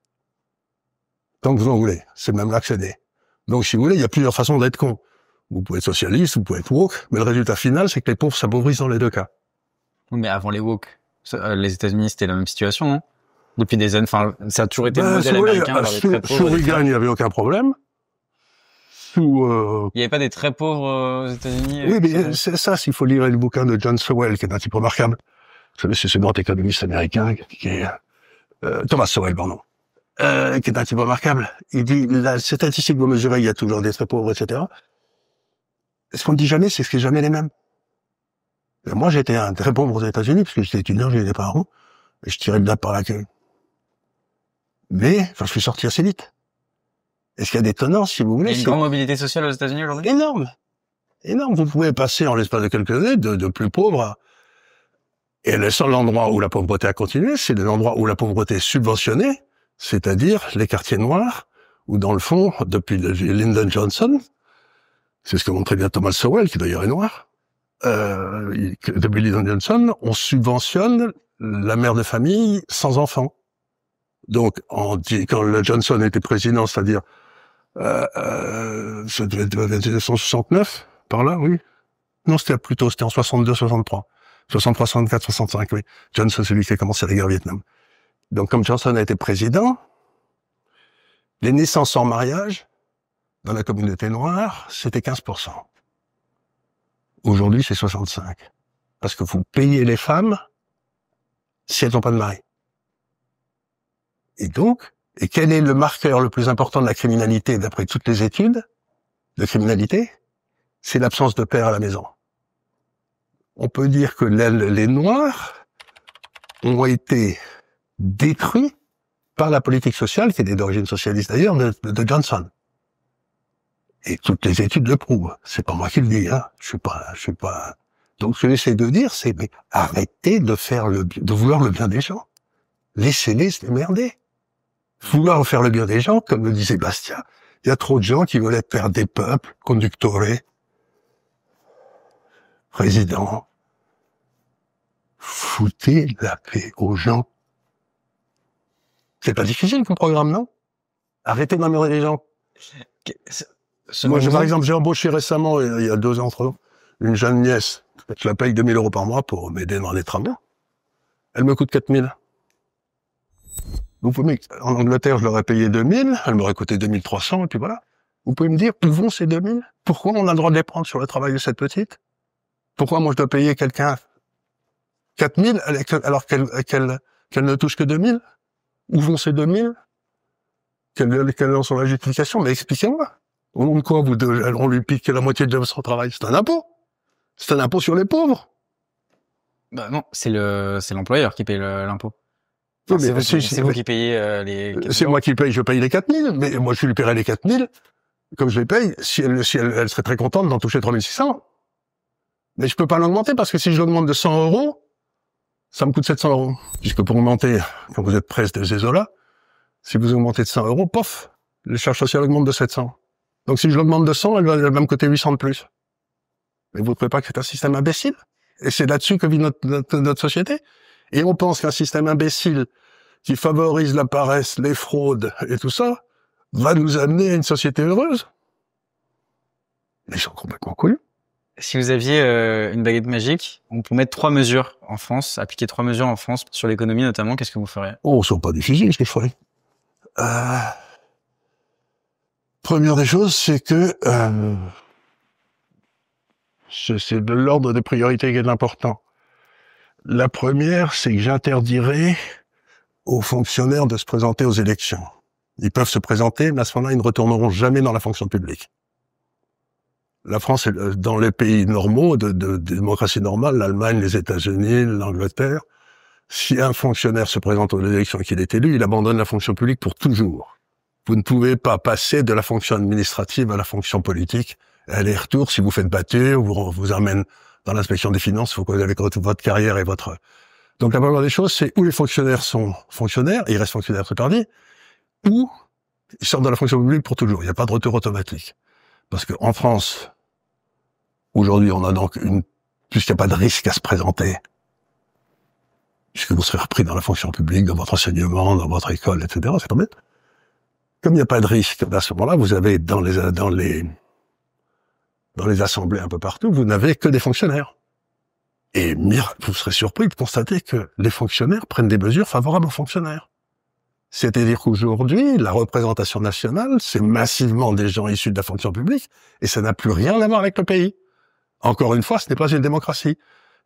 Tant que vous en voulez, c'est même là que c'est né. Donc, si vous voulez, il y a plusieurs façons d'être con. Vous pouvez être socialiste, vous pouvez être woke, mais le résultat final, c'est que les pauvres s'appauvrissent dans les deux cas. Oui, mais avant les woke, les États-Unis, c'était la même situation, non? Depuis des années, enfin, ça a toujours été le modèle américain. Sous Reagan, il n'y avait aucun problème. Il n'y avait pas des très pauvres aux États-Unis? Oui, mais c'est ça, s'il faut lire le bouquin de John Sowell, qui est un type remarquable. Vous savez, c'est ce grand économiste américain qui est Thomas Sowell, pardon, qui est un type remarquable. Il dit, la statistique que vous mesurez, il y a toujours des très pauvres, etc. Ce qu'on ne dit jamais, c'est que c'est jamais les mêmes. Et moi, j'étais un très pauvre aux États-Unis, parce que j'étais étudiant, j'avais des parents, et je tirais de là par la queue. Mais j'en suis sorti assez vite. Et ce qu'il y a d'étonnant, si vous voulez, Il y a une grande mobilité sociale aux États-Unis aujourd'hui? énorme. Énorme. Vous pouvez passer en l'espace de quelques années de plus pauvre à... Et le seul endroit où la pauvreté a continué, c'est l'endroit où la pauvreté est subventionnée, c'est-à-dire les quartiers noirs, où dans le fond, depuis Lyndon Johnson, c'est ce que montrait bien Thomas Sowell, qui d'ailleurs est noir, depuis Lyndon Johnson, on subventionne la mère de famille sans enfant. Donc, quand le Johnson était président, c'est-à-dire ça devait être 1969, par là, oui. Non, c'était en 62, 63. 63, 64, 65, oui. Johnson, c'est lui qui a commencé la guerre au Vietnam. Donc, comme Johnson a été président, les naissances sans mariage, dans la communauté noire, c'était 15%. Aujourd'hui, c'est 65%. Parce que vous payez les femmes si elles n'ont pas de mari. Et donc, quel est le marqueur le plus important de la criminalité, d'après toutes les études de criminalité? C'est l'absence de père à la maison. On peut dire que les Noirs ont été détruits par la politique sociale, qui est d'origine socialiste d'ailleurs, de Johnson. Et toutes les études le prouvent. C'est pas moi qui le dis, hein. Je suis pas. Donc ce que j'essaie de dire, c'est mais arrêtez de vouloir le bien des gens. Laissez-les se démerder. Vouloir faire le bien des gens, comme le disait Bastia, il y a trop de gens qui veulent être père des peuples, conductore, président. Foutez la paix aux gens. C'est pas difficile comme programme, non? Arrêtez d'emmerder les gens. Moi, par exemple, j'ai embauché récemment, il y a 2 ans, 3 ans, une jeune nièce. Je la paye 2 000 € par mois pour m'aider dans les travaux. Elle me coûte 4 000. Vous pouvez, en Angleterre, je leur ai payé 2 000, elle m'aurait coûté 2 300, et puis voilà. Vous pouvez me dire, où vont ces 2 000? Pourquoi on a le droit de les prendre sur le travail de cette petite? Pourquoi moi je dois payer quelqu'un 4 000 alors qu'elle ne touche que 2 000? Où vont ces 2 000? Quelle en sont la justification? Mais expliquez-moi. Au nom de quoi on lui pique la moitié de son travail? C'est un impôt. C'est un impôt sur les pauvres. Bah non, c'est l'employeur qui paye l'impôt. Oui, C'est vous qui payez les 4 000 €. C'est moi qui paye, je paye les 4 000, mais moi je lui paierai les 4 000, comme je les paye, si elle serait très contente d'en toucher 3 600. Mais je peux pas l'augmenter parce que si je l'augmente de 100 €, ça me coûte 700 €. Puisque pour augmenter, quand vous êtes presse de Zézola, si vous augmentez de 100 €, pof, les charges sociales augmentent de 700. Donc si je l'augmente de 100, elle va me coûter 800 de plus. Mais vous ne trouvez pas que c'est un système imbécile? Et c'est là-dessus que vit notre société. Et on pense qu'un système imbécile qui favorise la paresse, les fraudes et tout ça, va nous amener à une société heureuse. Mais ils sont complètement couillus. Si vous aviez une baguette magique, on peut mettre 3 mesures en France, appliquer 3 mesures en France sur l'économie notamment, qu'est-ce que vous feriez? Oh, c'est pas difficile ce que je ferais. Première des choses, c'est que c'est de l'ordre des priorités qui est important. La première, c'est que j'interdirais aux fonctionnaires de se présenter aux élections. Ils peuvent se présenter, mais à ce moment-là, ils ne retourneront jamais dans la fonction publique. La France, dans les pays normaux, de démocratie normale, l'Allemagne, les États-Unis, l'Angleterre, si un fonctionnaire se présente aux élections et qu'il est élu, il abandonne la fonction publique pour toujours. Vous ne pouvez pas passer de la fonction administrative à la fonction politique. Aller-retour, si vous faites battre, on vous amène dans l'inspection des finances, il faut que vous avez votre carrière et votre... Donc la première des choses, c'est où les fonctionnaires sont fonctionnaires, et ils restent fonctionnaires toute leur vie, ou ils sortent de la fonction publique pour toujours. Il n'y a pas de retour automatique. Parce que en France, aujourd'hui, on a donc puisqu'il n'y a pas de risque à se présenter, puisque vous serez repris dans la fonction publique, dans votre enseignement, dans votre école, etc., c'est pas bête. Comme il n'y a pas de risque, à ce moment-là, vous avez dans les assemblées un peu partout, vous n'avez que des fonctionnaires. Et vous serez surpris de constater que les fonctionnaires prennent des mesures favorables aux fonctionnaires. C'est-à-dire qu'aujourd'hui, la représentation nationale, c'est massivement des gens issus de la fonction publique, et ça n'a plus rien à voir avec le pays. Encore une fois, ce n'est pas une démocratie.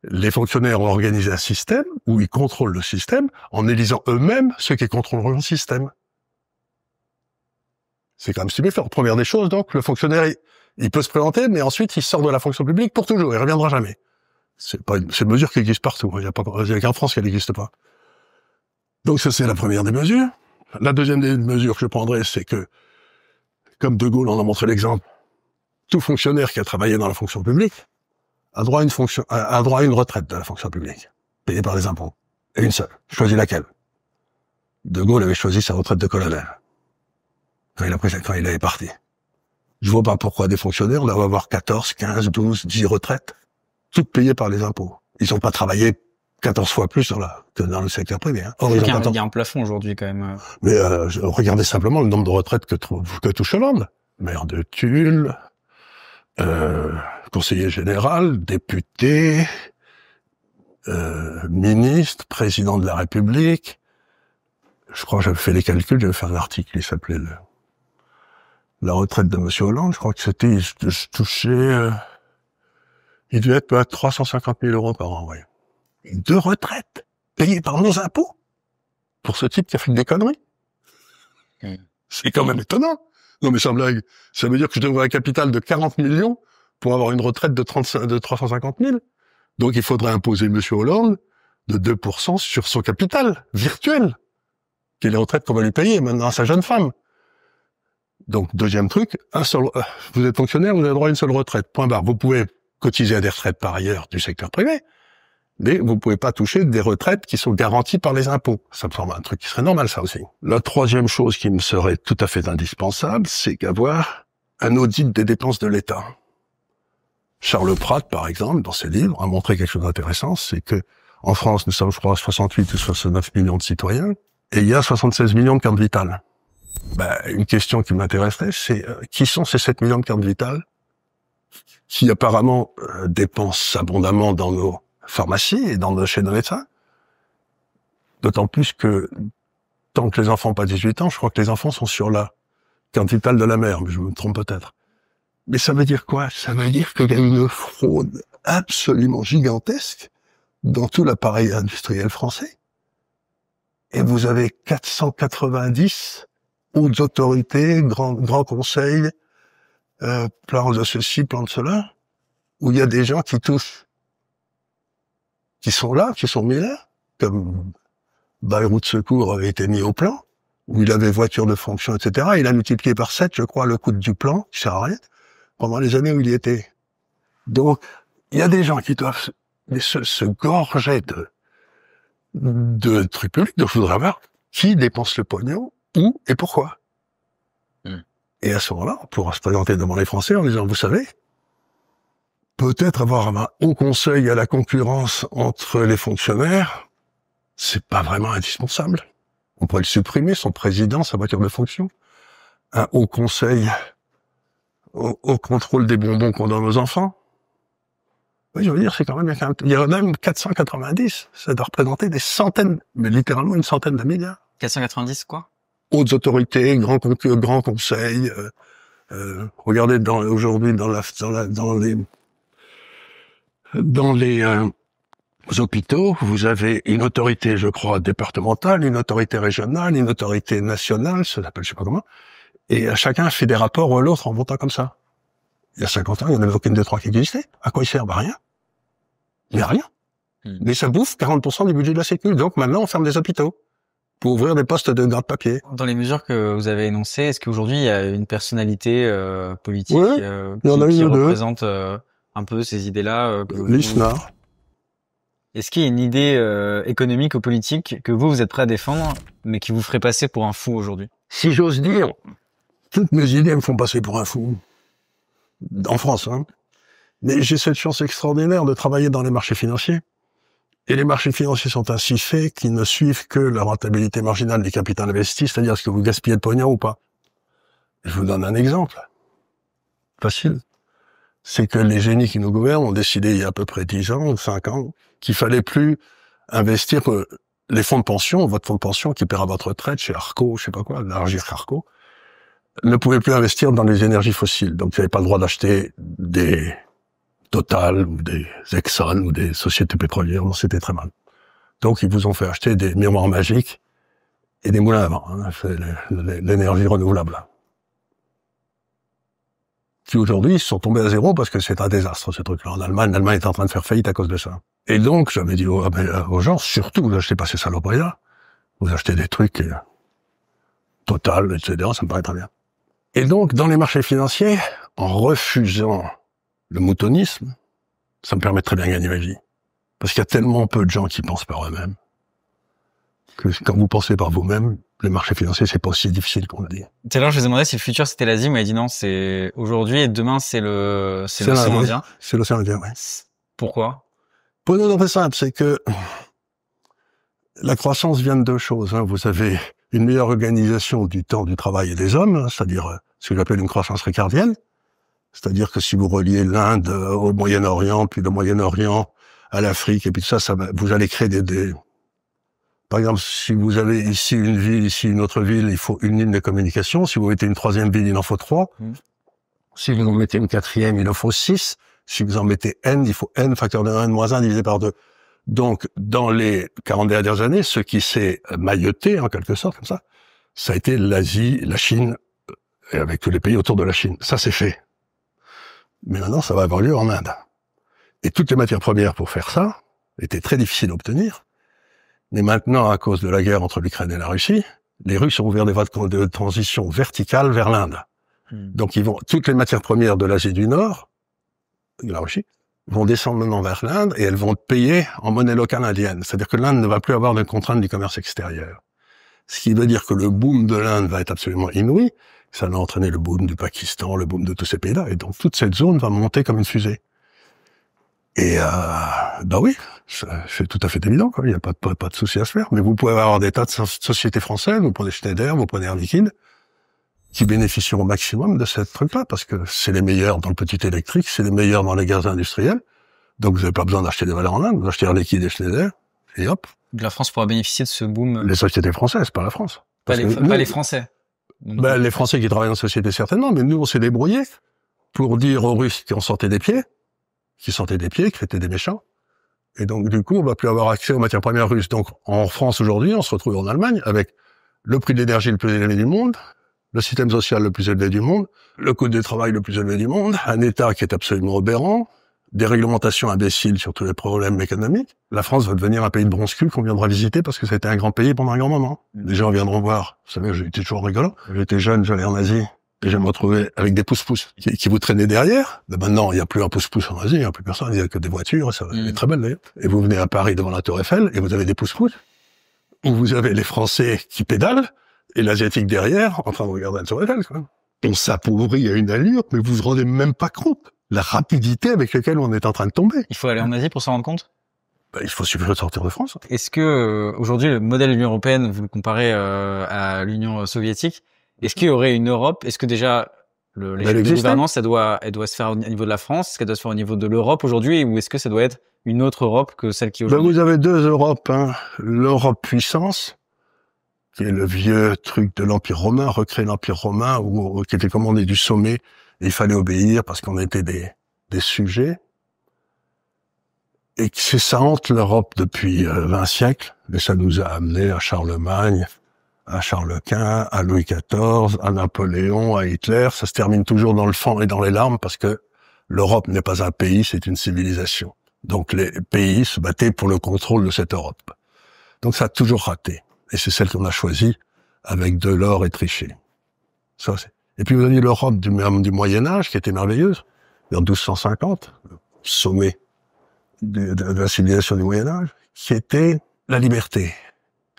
Les fonctionnaires ont organisé un système où ils contrôlent le système en élisant eux-mêmes ceux qui contrôleront le système. C'est quand même stupéfiant. Première des choses, donc, le fonctionnaire, il peut se présenter, mais ensuite, il sort de la fonction publique pour toujours, il reviendra jamais. C'est une mesure qui existe partout. Il n'y a qu'en France qu'elle n'existe pas. Donc ça, c'est la première des mesures. La deuxième des mesures que je prendrais, c'est que, comme De Gaulle en a montré l'exemple, tout fonctionnaire qui a travaillé dans la fonction publique a droit à une retraite de la fonction publique, payée par les impôts. Et une seule. Choisis laquelle? De Gaulle avait choisi sa retraite de colonel. Quand il est parti. Je vois pas pourquoi des fonctionnaires doivent avoir 14, 15, 12, 10 retraites, toutes payées par les impôts. Ils ont pas travaillé 14 fois plus que dans le secteur privé. Hein. Or, il y a un plafond aujourd'hui quand même. Mais regardez simplement le nombre de retraites que touche Hollande. Maire de Tulle, conseiller général, député, ministre, président de la République. Je crois que j'avais fait les calculs, j'avais fait un article, il s'appelait la retraite de Monsieur Hollande. Je crois que c'était, je touchais, il devait être à 350 000 euros par an, ouais. De retraite, payées par nos impôts, pour ce type qui a fait des conneries. C'est quand même étonnant. Non mais sans blague, ça veut dire que je devrais un capital de 40 millions pour avoir une retraite de 350 000. Donc il faudrait imposer Monsieur Hollande de 2% sur son capital virtuel, qui est les retraites qu'on va lui payer maintenant à sa jeune femme. Donc deuxième truc, vous êtes fonctionnaire, vous avez droit à une seule retraite. Point barre. Vous pouvez cotiser à des retraites par ailleurs du secteur privé, mais vous pouvez pas toucher des retraites qui sont garanties par les impôts. Ça me semble un truc qui serait normal, ça aussi. La troisième chose qui me serait tout à fait indispensable, c'est qu'avoir un audit des dépenses de l'État. Charles Pratt, par exemple, dans ses livres, a montré quelque chose d'intéressant, c'est que en France, nous sommes, je crois, 68 ou 69 millions de citoyens, et il y a 76 millions de cartes vitales. Une question qui m'intéresserait, c'est qui sont ces 7 millions de cartes vitales qui apparemment dépensent abondamment dans nos pharmacies et chez nos médecins. D'autant plus que tant que les enfants n'ont pas 18 ans, je crois que les enfants sont sur la carte vitale de la mère, mais je me trompe peut-être. Mais ça veut dire quoi? Ça veut dire qu'il y a une fraude absolument gigantesque dans tout l'appareil industriel français. Et vous avez 490 hautes autorités, grands conseils, plan de ceci, plan de cela, où il y a des gens qui touchent, qui sont là, qui sont mis là, comme Bayrou de Secours avait été mis au plan, où il avait voiture de fonction, etc. Il a multiplié par 7, je crois, le coût du plan, qui sert à rien, pendant les années où il y était. Donc, il y a des gens qui doivent se gorger de trucs publics, donc je voudrais voir qui dépense le pognon, où et pourquoi. Et à ce moment-là, on pourra se présenter devant les Français en disant, vous savez, peut-être avoir un haut conseil à la concurrence entre les fonctionnaires, c'est pas vraiment indispensable. On pourrait le supprimer, son président, sa voiture de fonction. Un haut conseil au contrôle des bonbons qu'on donne aux enfants. Oui, je veux dire, c'est quand même, il y en a même 490. Ça doit représenter des centaines, mais littéralement une centaine de milliards. 490 quoi? Hautes autorités, grands conseils. Regardez aujourd'hui dans les hôpitaux, vous avez une autorité, je crois, départementale, une autorité régionale, une autorité nationale, ça s'appelle je sais pas comment, et chacun fait des rapports à l'autre en montant comme ça. Il y a 50 ans, il n'y en avait aucune des trois qui existait. À quoi il sert? Rien. Il n'y a rien. Mais ça bouffe 40% du budget de la Sécu. Donc maintenant, on ferme des hôpitaux pour ouvrir des postes de garde-papier. Dans les mesures que vous avez énoncées, est-ce qu'aujourd'hui, il y a une personnalité politique qui représente un peu ces idées-là Lisnard. Est-ce qu'il y a une idée économique ou politique que vous êtes prêt à défendre, mais qui vous ferait passer pour un fou aujourd'hui? Si j'ose dire, toutes mes idées me font passer pour un fou. En France, hein. Mais j'ai cette chance extraordinaire de travailler dans les marchés financiers. Et les marchés financiers sont ainsi faits qu'ils ne suivent que la rentabilité marginale des capitaux investis, c'est-à-dire est-ce que vous gaspillez de pognon ou pas. Je vous donne un exemple. Facile. C'est que les génies qui nous gouvernent ont décidé il y a à peu près 10 ans ou 5 ans qu'il fallait plus investir les fonds de pension, votre fonds de pension qui paiera votre retraite chez Arco, je sais pas quoi, l'Argir Arco, ne pouvait plus investir dans les énergies fossiles. Donc, vous n'avez pas le droit d'acheter des Total ou des Exxon ou des sociétés pétrolières. Non, c'était très mal. Donc, ils vous ont fait acheter des miroirs magiques et des moulins à vent, hein, l'énergie renouvelable. Qui aujourd'hui sont tombés à zéro parce que c'est un désastre, ce truc-là. En Allemagne, l'Allemagne est en train de faire faillite à cause de ça. Et donc, j'avais dit aux gens, surtout, vous achetez pas ces saloperies-là. Vous achetez des trucs Total, etc., ça me paraît très bien. Et donc, dans les marchés financiers, en refusant le moutonisme, ça me permet de très bien gagner ma vie. Parce qu'il y a tellement peu de gens qui pensent par eux-mêmes que quand vous pensez par vous-même, les marchés financiers, c'est pas aussi difficile qu'on le dit. Tout à l'heure, je vous ai demandé si le futur c'était l'Asie, vous m'avez dit non, c'est aujourd'hui et demain c'est l'océan Indien. C'est l'océan Indien, oui. Pourquoi? Pour une raison très simple, c'est que la croissance vient de deux choses. Vous avez une meilleure organisation du temps du travail et des hommes, c'est-à-dire ce que j'appelle une croissance ricardienne. C'est-à-dire que si vous reliez l'Inde au Moyen-Orient, puis le Moyen-Orient à l'Afrique, et puis tout ça vous allez créer des... Par exemple, si vous avez ici une ville, ici une autre ville, il faut une ligne de communication. Si vous mettez une troisième ville, il en faut 3. Si vous en mettez une quatrième, il en faut 6. Si vous en mettez n, il faut n facteur de 1, n moins 1 divisé par 2. Donc, dans les 40 dernières années, ce qui s'est mailloté, en quelque sorte, comme ça a été l'Asie, la Chine, et avec tous les pays autour de la Chine. Ça, c'est fait. Mais maintenant, ça va avoir lieu en Inde. Et toutes les matières premières pour faire ça étaient très difficiles à obtenir. Mais maintenant, à cause de la guerre entre l'Ukraine et la Russie, les Russes ont ouvert des voies de transition verticale vers l'Inde. Donc, toutes les matières premières de l'Asie du Nord, de la Russie, vont descendre maintenant vers l'Inde et elles vont payer en monnaie locale indienne. C'est-à-dire que l'Inde ne va plus avoir de contraintes du commerce extérieur. Ce qui veut dire que le boom de l'Inde va être absolument inouï. Ça va entraîner le boom du Pakistan, le boom de tous ces pays-là. Et donc, toute cette zone va monter comme une fusée. Et, oui, c'est tout à fait évident, quoi. Il n'y a pas de souci à se faire. Mais vous pouvez avoir des tas de sociétés françaises, vous prenez Schneider, vous prenez Air Liquide, qui bénéficieront au maximum de cette truc-là, parce que c'est les meilleurs dans le petit électrique, c'est les meilleurs dans les gaz industriels. Donc, vous n'avez pas besoin d'acheter des valeurs en Inde, vous achetez Air Liquide et Schneider, et hop. La France pourra bénéficier de ce boom. Les sociétés françaises, pas la France. Pas les Français. Les Français qui travaillent dans la société, certainement, mais nous, on s'est débrouillés pour dire aux Russes qui sortaient des pieds, qui étaient des méchants. Et donc, du coup, on va plus avoir accès aux matières premières russes. Donc, en France, aujourd'hui, on se retrouve en Allemagne avec le prix de l'énergie le plus élevé du monde, le système social le plus élevé du monde, le coût du travail le plus élevé du monde, un État qui est absolument aberrant, des réglementations imbéciles sur tous les problèmes économiques. La France va devenir un pays de bronze-cul qu'on viendra visiter parce que c'était un grand pays pendant un grand moment. Les gens viendront voir. Vous savez, j'étais toujours rigolant. J'étais jeune, j'allais en Asie. Et je me retrouvais avec des pousse-pousse qui vous traînaient derrière. Mais maintenant, il n'y a plus un pousse-pousse en Asie, il n'y a plus personne, il n'y a que des voitures, ça est très belle d'ailleurs. Et vous venez à Paris devant la Tour Eiffel, et vous avez des pousse-pousse, où vous avez les Français qui pédalent, et l'Asiatique derrière, en train de regarder la Tour Eiffel, quoi. On s'appauvrit à une allure, mais vous vous rendez même pas compte. La rapidité avec laquelle on est en train de tomber. Il faut aller en Asie pour s'en rendre compte? Il faut suffire de sortir de France. Est-ce que, aujourd'hui, le modèle de l'Union européenne, vous le comparez à l'Union soviétique, est-ce qu'il y aurait une Europe? Est-ce que déjà l'échelle de gouvernance, elle doit se faire au niveau de la France? Est-ce qu'elle doit se faire au niveau de l'Europe aujourd'hui? Ou est-ce que ça doit être une autre Europe que celle qui est aujourd'hui? Vous avez deux Europes. L'Europe puissance, qui est le vieux truc de l'Empire romain, recréer l'Empire romain, qui était commandé du sommet. Et il fallait obéir parce qu'on était des sujets. Et c'est ça hante l'Europe depuis 20 siècles. Et ça nous a amené à Charlemagne, à Charles Quint, à Louis XIV, à Napoléon, à Hitler. Ça se termine toujours dans le sang et dans les larmes parce que l'Europe n'est pas un pays, c'est une civilisation. Donc les pays se battaient pour le contrôle de cette Europe. Donc ça a toujours raté. Et c'est celle qu'on a choisie avec Delors et Trichet. Ça, et puis vous aviez l'Europe du Moyen-Âge qui était merveilleuse, vers 1250, le sommet de la civilisation du Moyen-Âge, qui était la liberté.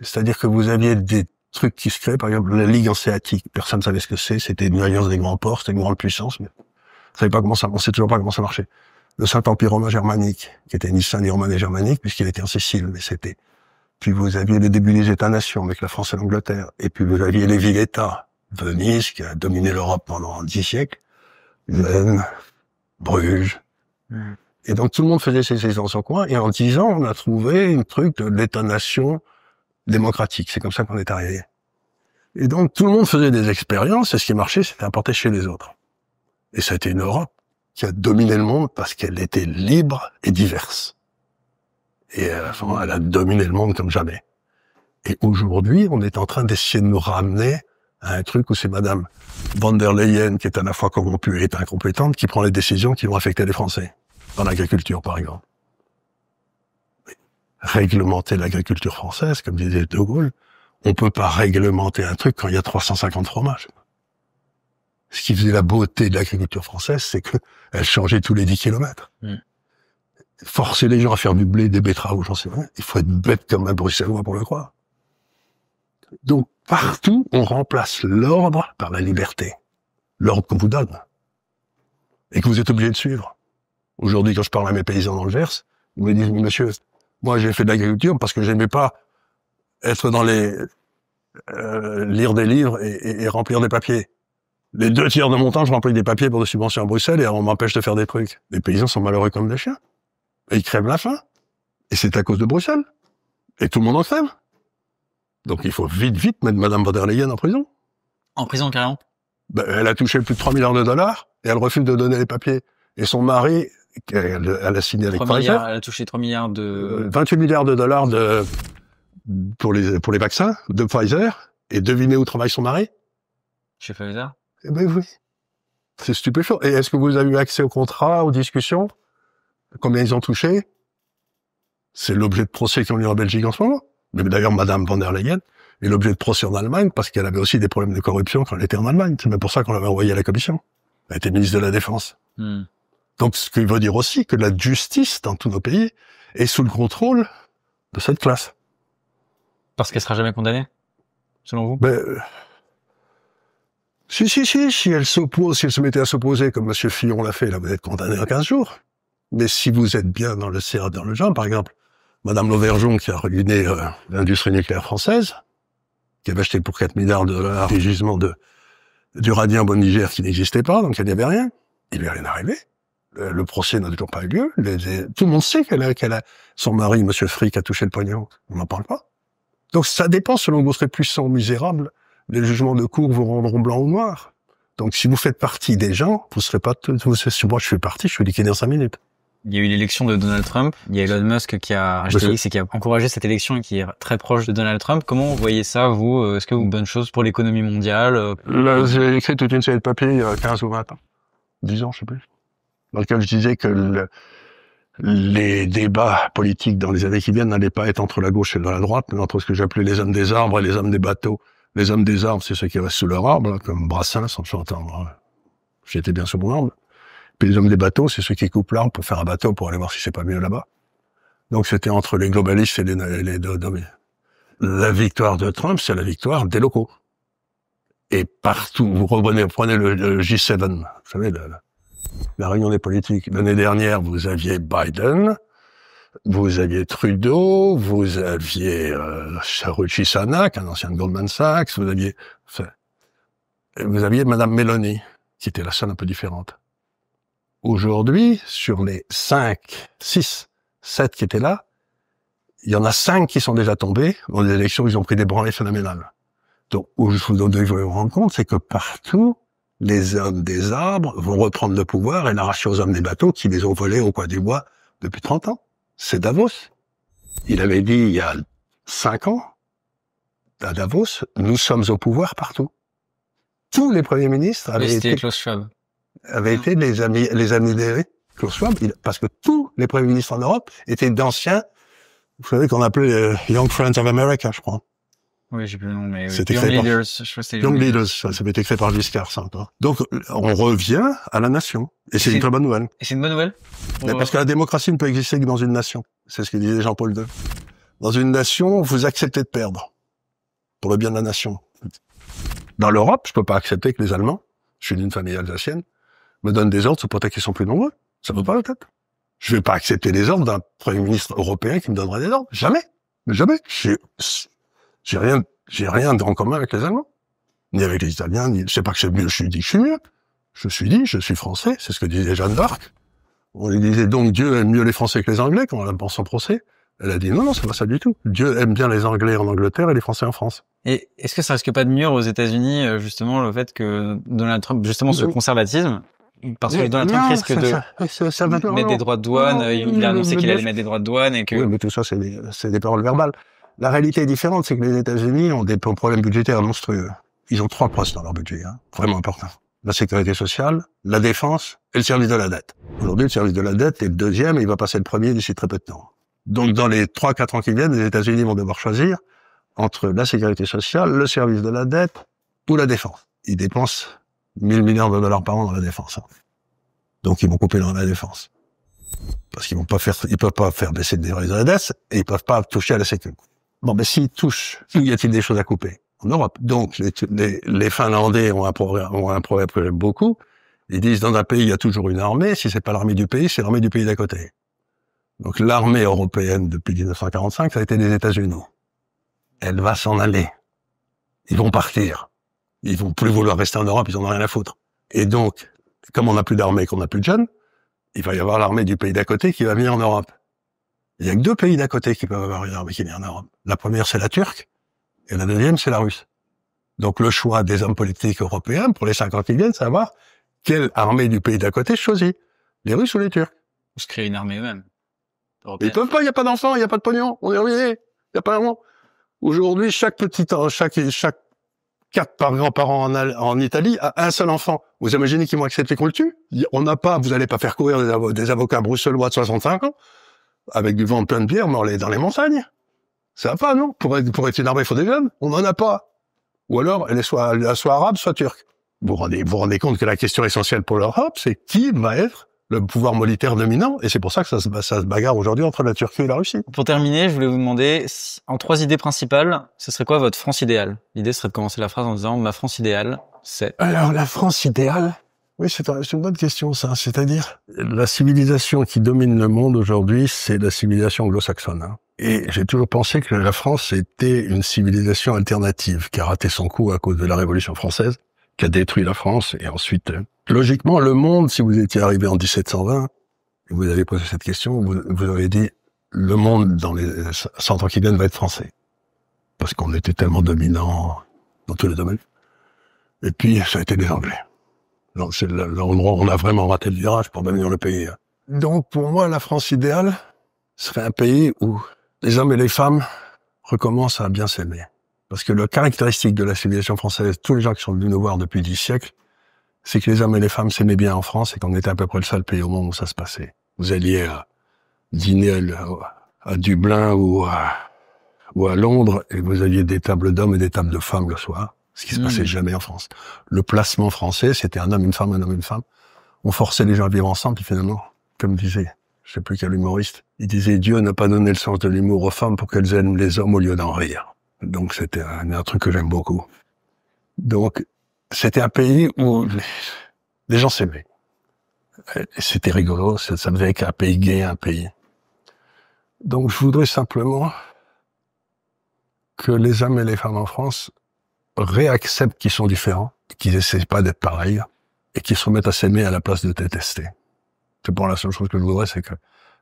C'est-à-dire que vous aviez des trucs qui se créaient, par exemple la Ligue hanséatique. Personne ne savait ce que c'est, c'était une alliance des grands ports, c'était une grande puissance, mais on sait toujours pas comment ça marchait. Le Saint-Empire romain germanique, qui était ni saint ni romain ni germanique, puisqu'il était en Sicile, mais c'était... Puis vous aviez le début des États-nations avec la France et l'Angleterre, et puis vous aviez les villes-États, Venise, qui a dominé l'Europe pendant 10 siècles, Vienne, Bruges. Et donc tout le monde faisait ses dans son coin, et en 10 ans, on a trouvé un truc de l'État-nation démocratique. C'est comme ça qu'on est arrivé. Et donc tout le monde faisait des expériences, et ce qui marchait, c'était importer chez les autres. Et ça a été une Europe qui a dominé le monde parce qu'elle était libre et diverse. Et elle a dominé le monde comme jamais. Et aujourd'hui, on est en train d'essayer de nous ramener à un truc où c'est Madame von der Leyen, qui est à la fois corrompue et incompétente, qui prend les décisions qui vont affecter les Français. Dans l'agriculture, par exemple. Réglementer l'agriculture française, comme disait De Gaulle, On peut pas réglementer un truc quand il y a 350 fromages. Ce qui faisait la beauté de l'agriculture française, c'est que elle changeait tous les 10 kilomètres. Forcer les gens à faire du blé, des betteraves, j'en sais rien. Il faut être bête comme un Bruxellois pour le croire. Donc, partout, on remplace l'ordre par la liberté. L'ordre qu'on vous donne. Et que vous êtes obligé de suivre. Aujourd'hui, quand je parle à mes paysans dans le Gers, ils me disent, monsieur, moi j'ai fait de l'agriculture parce que j'aimais pas être dans lire des livres et remplir des papiers. Les 2 tiers de mon temps, je remplis des papiers pour des subventions à Bruxelles et on m'empêche de faire des trucs. Les paysans sont malheureux comme des chiens. Et ils crèvent la faim. Et c'est à cause de Bruxelles. Et tout le monde en crève. Donc il faut vite mettre Madame von der Leyen en prison. En prison, carrément? Elle a touché plus de 3 milliards de dollars et elle refuse de donner les papiers. Et son mari, elle a signé avec Pfizer. Elle a touché 3 milliards de... 28 milliards de dollars pour les vaccins de Pfizer. Et devinez où travaille son mari? Chez Pfizer? Eh ben oui. C'est stupéfiant. Et est-ce que vous avez eu accès aux contrats, aux discussions? Combien ils ont touché? C'est l'objet de procès qu'ils ont eu en Belgique en ce moment. Mais d'ailleurs, Madame von der Leyen est l'objet de procès en Allemagne parce qu'elle avait aussi des problèmes de corruption quand elle était en Allemagne. C'est même pour ça qu'on l'avait envoyée à la Commission. Elle était ministre de la Défense. Donc, ce qui veut dire aussi que la justice dans tous nos pays est sous le contrôle de cette classe. Parce qu'elle sera jamais condamnée, selon vous? Si elle s'oppose, si elle se mettait à s'opposer comme M. Fillon l'a fait, là, vous êtes condamné en 15 jours. Mais si vous êtes bien dans le genre, par exemple, Madame Lauvergeon, qui a ruiné l'industrie nucléaire française, qui avait acheté pour 4 milliards de dollars des gisements d'uranium au Niger qui n'existait pas, donc il n'y avait rien. Il lui est rien arrivé. Le procès n'a toujours pas eu lieu. Tout le monde sait qu'elle a son mari, M. Frick, a touché le pognon. On n'en parle pas. Donc ça dépend, selon que vous serez puissant ou misérable, les jugements de cour vous rendront blanc ou noir. Donc si vous faites partie des gens, vous serez pas... Si moi je fais partie, je suis liquidé en 5 minutes. Il y a eu l'élection de Donald Trump. Il y a Elon Musk qui a acheté X et qui a encouragé cette élection et qui est très proche de Donald Trump. Comment vous voyez ça, vous? Est-ce que vous une bonne chose pour l'économie mondiale? Là, j'ai écrit toute une série de papiers il y a 15 ou 20 ans. 10 ans, je sais plus. Dans lequel je disais que les débats politiques dans les années qui viennent n'allaient pas être entre la gauche et la droite, mais entre ce que j'appelais les hommes des arbres et les hommes des bateaux. Les hommes des arbres, c'est ceux qui restent sous leur arbre, là, comme Brassens, en chantant « J'étais bien sous mon arbre ». Puis les hommes des bateaux, c'est ceux qui coupent l'arbre pour faire un bateau pour aller voir si c'est pas mieux là-bas. Donc c'était entre les globalistes et les deux. La victoire de Trump, c'est la victoire des locaux. Et partout, vous prenez le G7, vous savez, la réunion des politiques. L'année dernière, vous aviez Biden, vous aviez Trudeau, vous aviez Ruchi Sanak, un ancien de Goldman Sachs, vous aviez Madame Meloni, qui était la seule un peu différente. Aujourd'hui, sur les 5, 6, 7 qui étaient là, il y en a 5 qui sont déjà tombés. Dans les élections, ils ont pris des branlées phénoménales. Donc, où je vous devez vous rendre compte, c'est que partout, les hommes des arbres vont reprendre le pouvoir et l'arracher aux hommes des bateaux qui les ont volés au coin du bois depuis 30 ans. C'est Davos. Il avait dit il y a 5 ans, à Davos, nous sommes au pouvoir partout. Tous les premiers ministres avaient été... Klaus Schwab. Avaient été les amis des Klaus Schwab, parce que tous les premiers ministres en Europe étaient d'anciens, vous savez qu'on appelait Young Friends of America, je crois. Oui, j'ai plus le nom, mais c'était Young Leaders. Je crois que c'était Young Leaders, ça avait été créé par Giscard, ça. Donc, on revient à la nation. Et c'est une très bonne nouvelle. Et c'est une bonne nouvelle? Mais parce que la démocratie ne peut exister que dans une nation. C'est ce que disait Jean-Paul II. Dans une nation, vous acceptez de perdre. Pour le bien de la nation. Dans l'Europe, je peux pas accepter que les Allemands, je suis d'une famille alsacienne, me donnent des ordres, c'est pour qu'ils sont plus nombreux. Ça ne vaut pas la tête. Je vais pas accepter les ordres d'un Premier ministre européen qui me donnerait des ordres. Jamais. Mais jamais. J'ai rien en commun avec les Allemands. Ni avec les Italiens, ni, c'est pas que je suis mieux. Je suis français. C'est ce que disait Jeanne d'Arc. On lui disait donc Dieu aime mieux les Français que les Anglais quand on a pour son procès. Elle a dit non, c'est pas ça du tout. Dieu aime bien les Anglais en Angleterre et les Français en France. Et est-ce que ça risque pas de mûr aux États-Unis, justement, le fait que Donald Trump, justement, ce conservatisme, parce que Donald Trump risque de mettre des droits de douane, il a annoncé qu'il allait mettre des droits de douane et que... Oui, mais tout ça, c'est des paroles verbales. La réalité est différente, c'est que les États-Unis ont des problèmes budgétaires monstrueux. Ils ont 3 postes dans leur budget, vraiment importants. La sécurité sociale, la défense et le service de la dette. Aujourd'hui, le service de la dette est le 2e et il va passer le 1er d'ici très peu de temps. Donc, dans les 3-4 ans qui viennent, les États-Unis vont devoir choisir entre la sécurité sociale, le service de la dette ou la défense. Ils dépensent 1 000 milliards de dollars par an dans la défense. Donc ils vont couper dans la défense. Parce qu'ils peuvent pas faire baisser le niveau de la dette et ils peuvent pas toucher à la sécurité. Bon, ben s'ils touchent, où y a-t-il des choses à couper? En Europe. Donc les Finlandais ont un problème que j'aime beaucoup. Ils disent dans un pays il y a toujours une armée. Si c'est pas l'armée du pays, c'est l'armée du pays d'à côté. Donc l'armée européenne depuis 1945, ça a été les États-Unis. Elle va s'en aller. Ils vont partir. Ils vont plus vouloir rester en Europe, ils en ont rien à foutre. Et donc, comme on n'a plus d'armée, qu'on n'a plus de jeunes, il va y avoir l'armée du pays d'à côté qui va venir en Europe. Il y a que 2 pays d'à côté qui peuvent avoir une armée qui vient en Europe. La première, c'est la Turque, et la deuxième, c'est la Russe. Donc le choix des hommes politiques européens, pour les 5 ans qui viennent, c'est savoir quelle armée du pays d'à côté choisit. Les Russes ou les Turcs? Ils se créent une armée eux-mêmes. Ils peuvent pas, il n'y a pas d'enfants, il n'y a pas de pognon, on est ruiné, il n'y a pas d'argent. Aujourd'hui, chaque 4 grands-parents en Italie a un seul enfant. Vous imaginez qu'ils vont accepter qu'on le tue? Vous allez pas faire courir des avocats bruxellois de 65 ans avec du ventre plein de bière, mais dans les montagnes. Ça va pas, non? Pour être une armée, il faut des jeunes. On n'en a pas. Ou alors, elle est soit arabe, soit turque. Vous vous rendez compte que la question essentielle pour l'Europe, c'est qui va être le pouvoir militaire dominant, et c'est pour ça que ça se bagarre aujourd'hui entre la Turquie et la Russie. Pour terminer, je voulais vous demander, en 3 idées principales, ce serait quoi votre France idéale? L'idée serait de commencer la phrase en disant, ma France idéale, c'est... Alors, la France idéale? Oui, c'est une bonne question, ça. C'est-à-dire, la civilisation qui domine le monde aujourd'hui, c'est la civilisation anglo-saxonne. Hein. Et j'ai toujours pensé que la France était une civilisation alternative, qui a raté son coup à cause de la Révolution française, qui a détruit la France, et ensuite... Logiquement, le monde, si vous étiez arrivé en 1720, et vous avez posé cette question, vous auriez dit, le monde dans les 100 ans qui viennent va être français. Parce qu'on était tellement dominants dans tous les domaines. Et puis, ça a été les Anglais. Donc, c'est l'endroit où on a vraiment raté le virage pour devenir le pays. Donc, pour moi, la France idéale serait un pays où les hommes et les femmes recommencent à bien s'aimer. Parce que la caractéristique de la civilisation française, tous les gens qui sont venus nous voir depuis 10 siècles, c'est que les hommes et les femmes s'aimaient bien en France et qu'on était à peu près le seul pays au monde où ça se passait. Vous alliez dîner à Dublin ou à Londres et vous aviez des tables d'hommes et des tables de femmes le soir, ce qui se passait jamais en France. Le placement français, c'était un homme, une femme, un homme, une femme. On forçait les gens à vivre ensemble, puis finalement, comme disait, je sais plus quel humoriste, il disait Dieu n'a pas donné le sens de l'humour aux femmes pour qu'elles aiment les hommes au lieu d'en rire. Donc c'était un truc que j'aime beaucoup. Donc, c'était un pays où les gens s'aimaient. C'était rigolo, ça faisait qu'un pays gay, un pays. Donc je voudrais simplement que les hommes et les femmes en France réacceptent qu'ils sont différents, qu'ils essaient pas d'être pareils, et qu'ils se remettent à s'aimer à la place de détester. C'est pour la seule chose que je voudrais, c'est que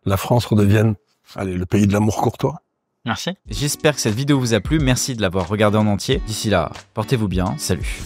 la France redevienne, le pays de l'amour courtois. Merci. J'espère que cette vidéo vous a plu. Merci de l'avoir regardée en entier. D'ici là, portez-vous bien. Salut.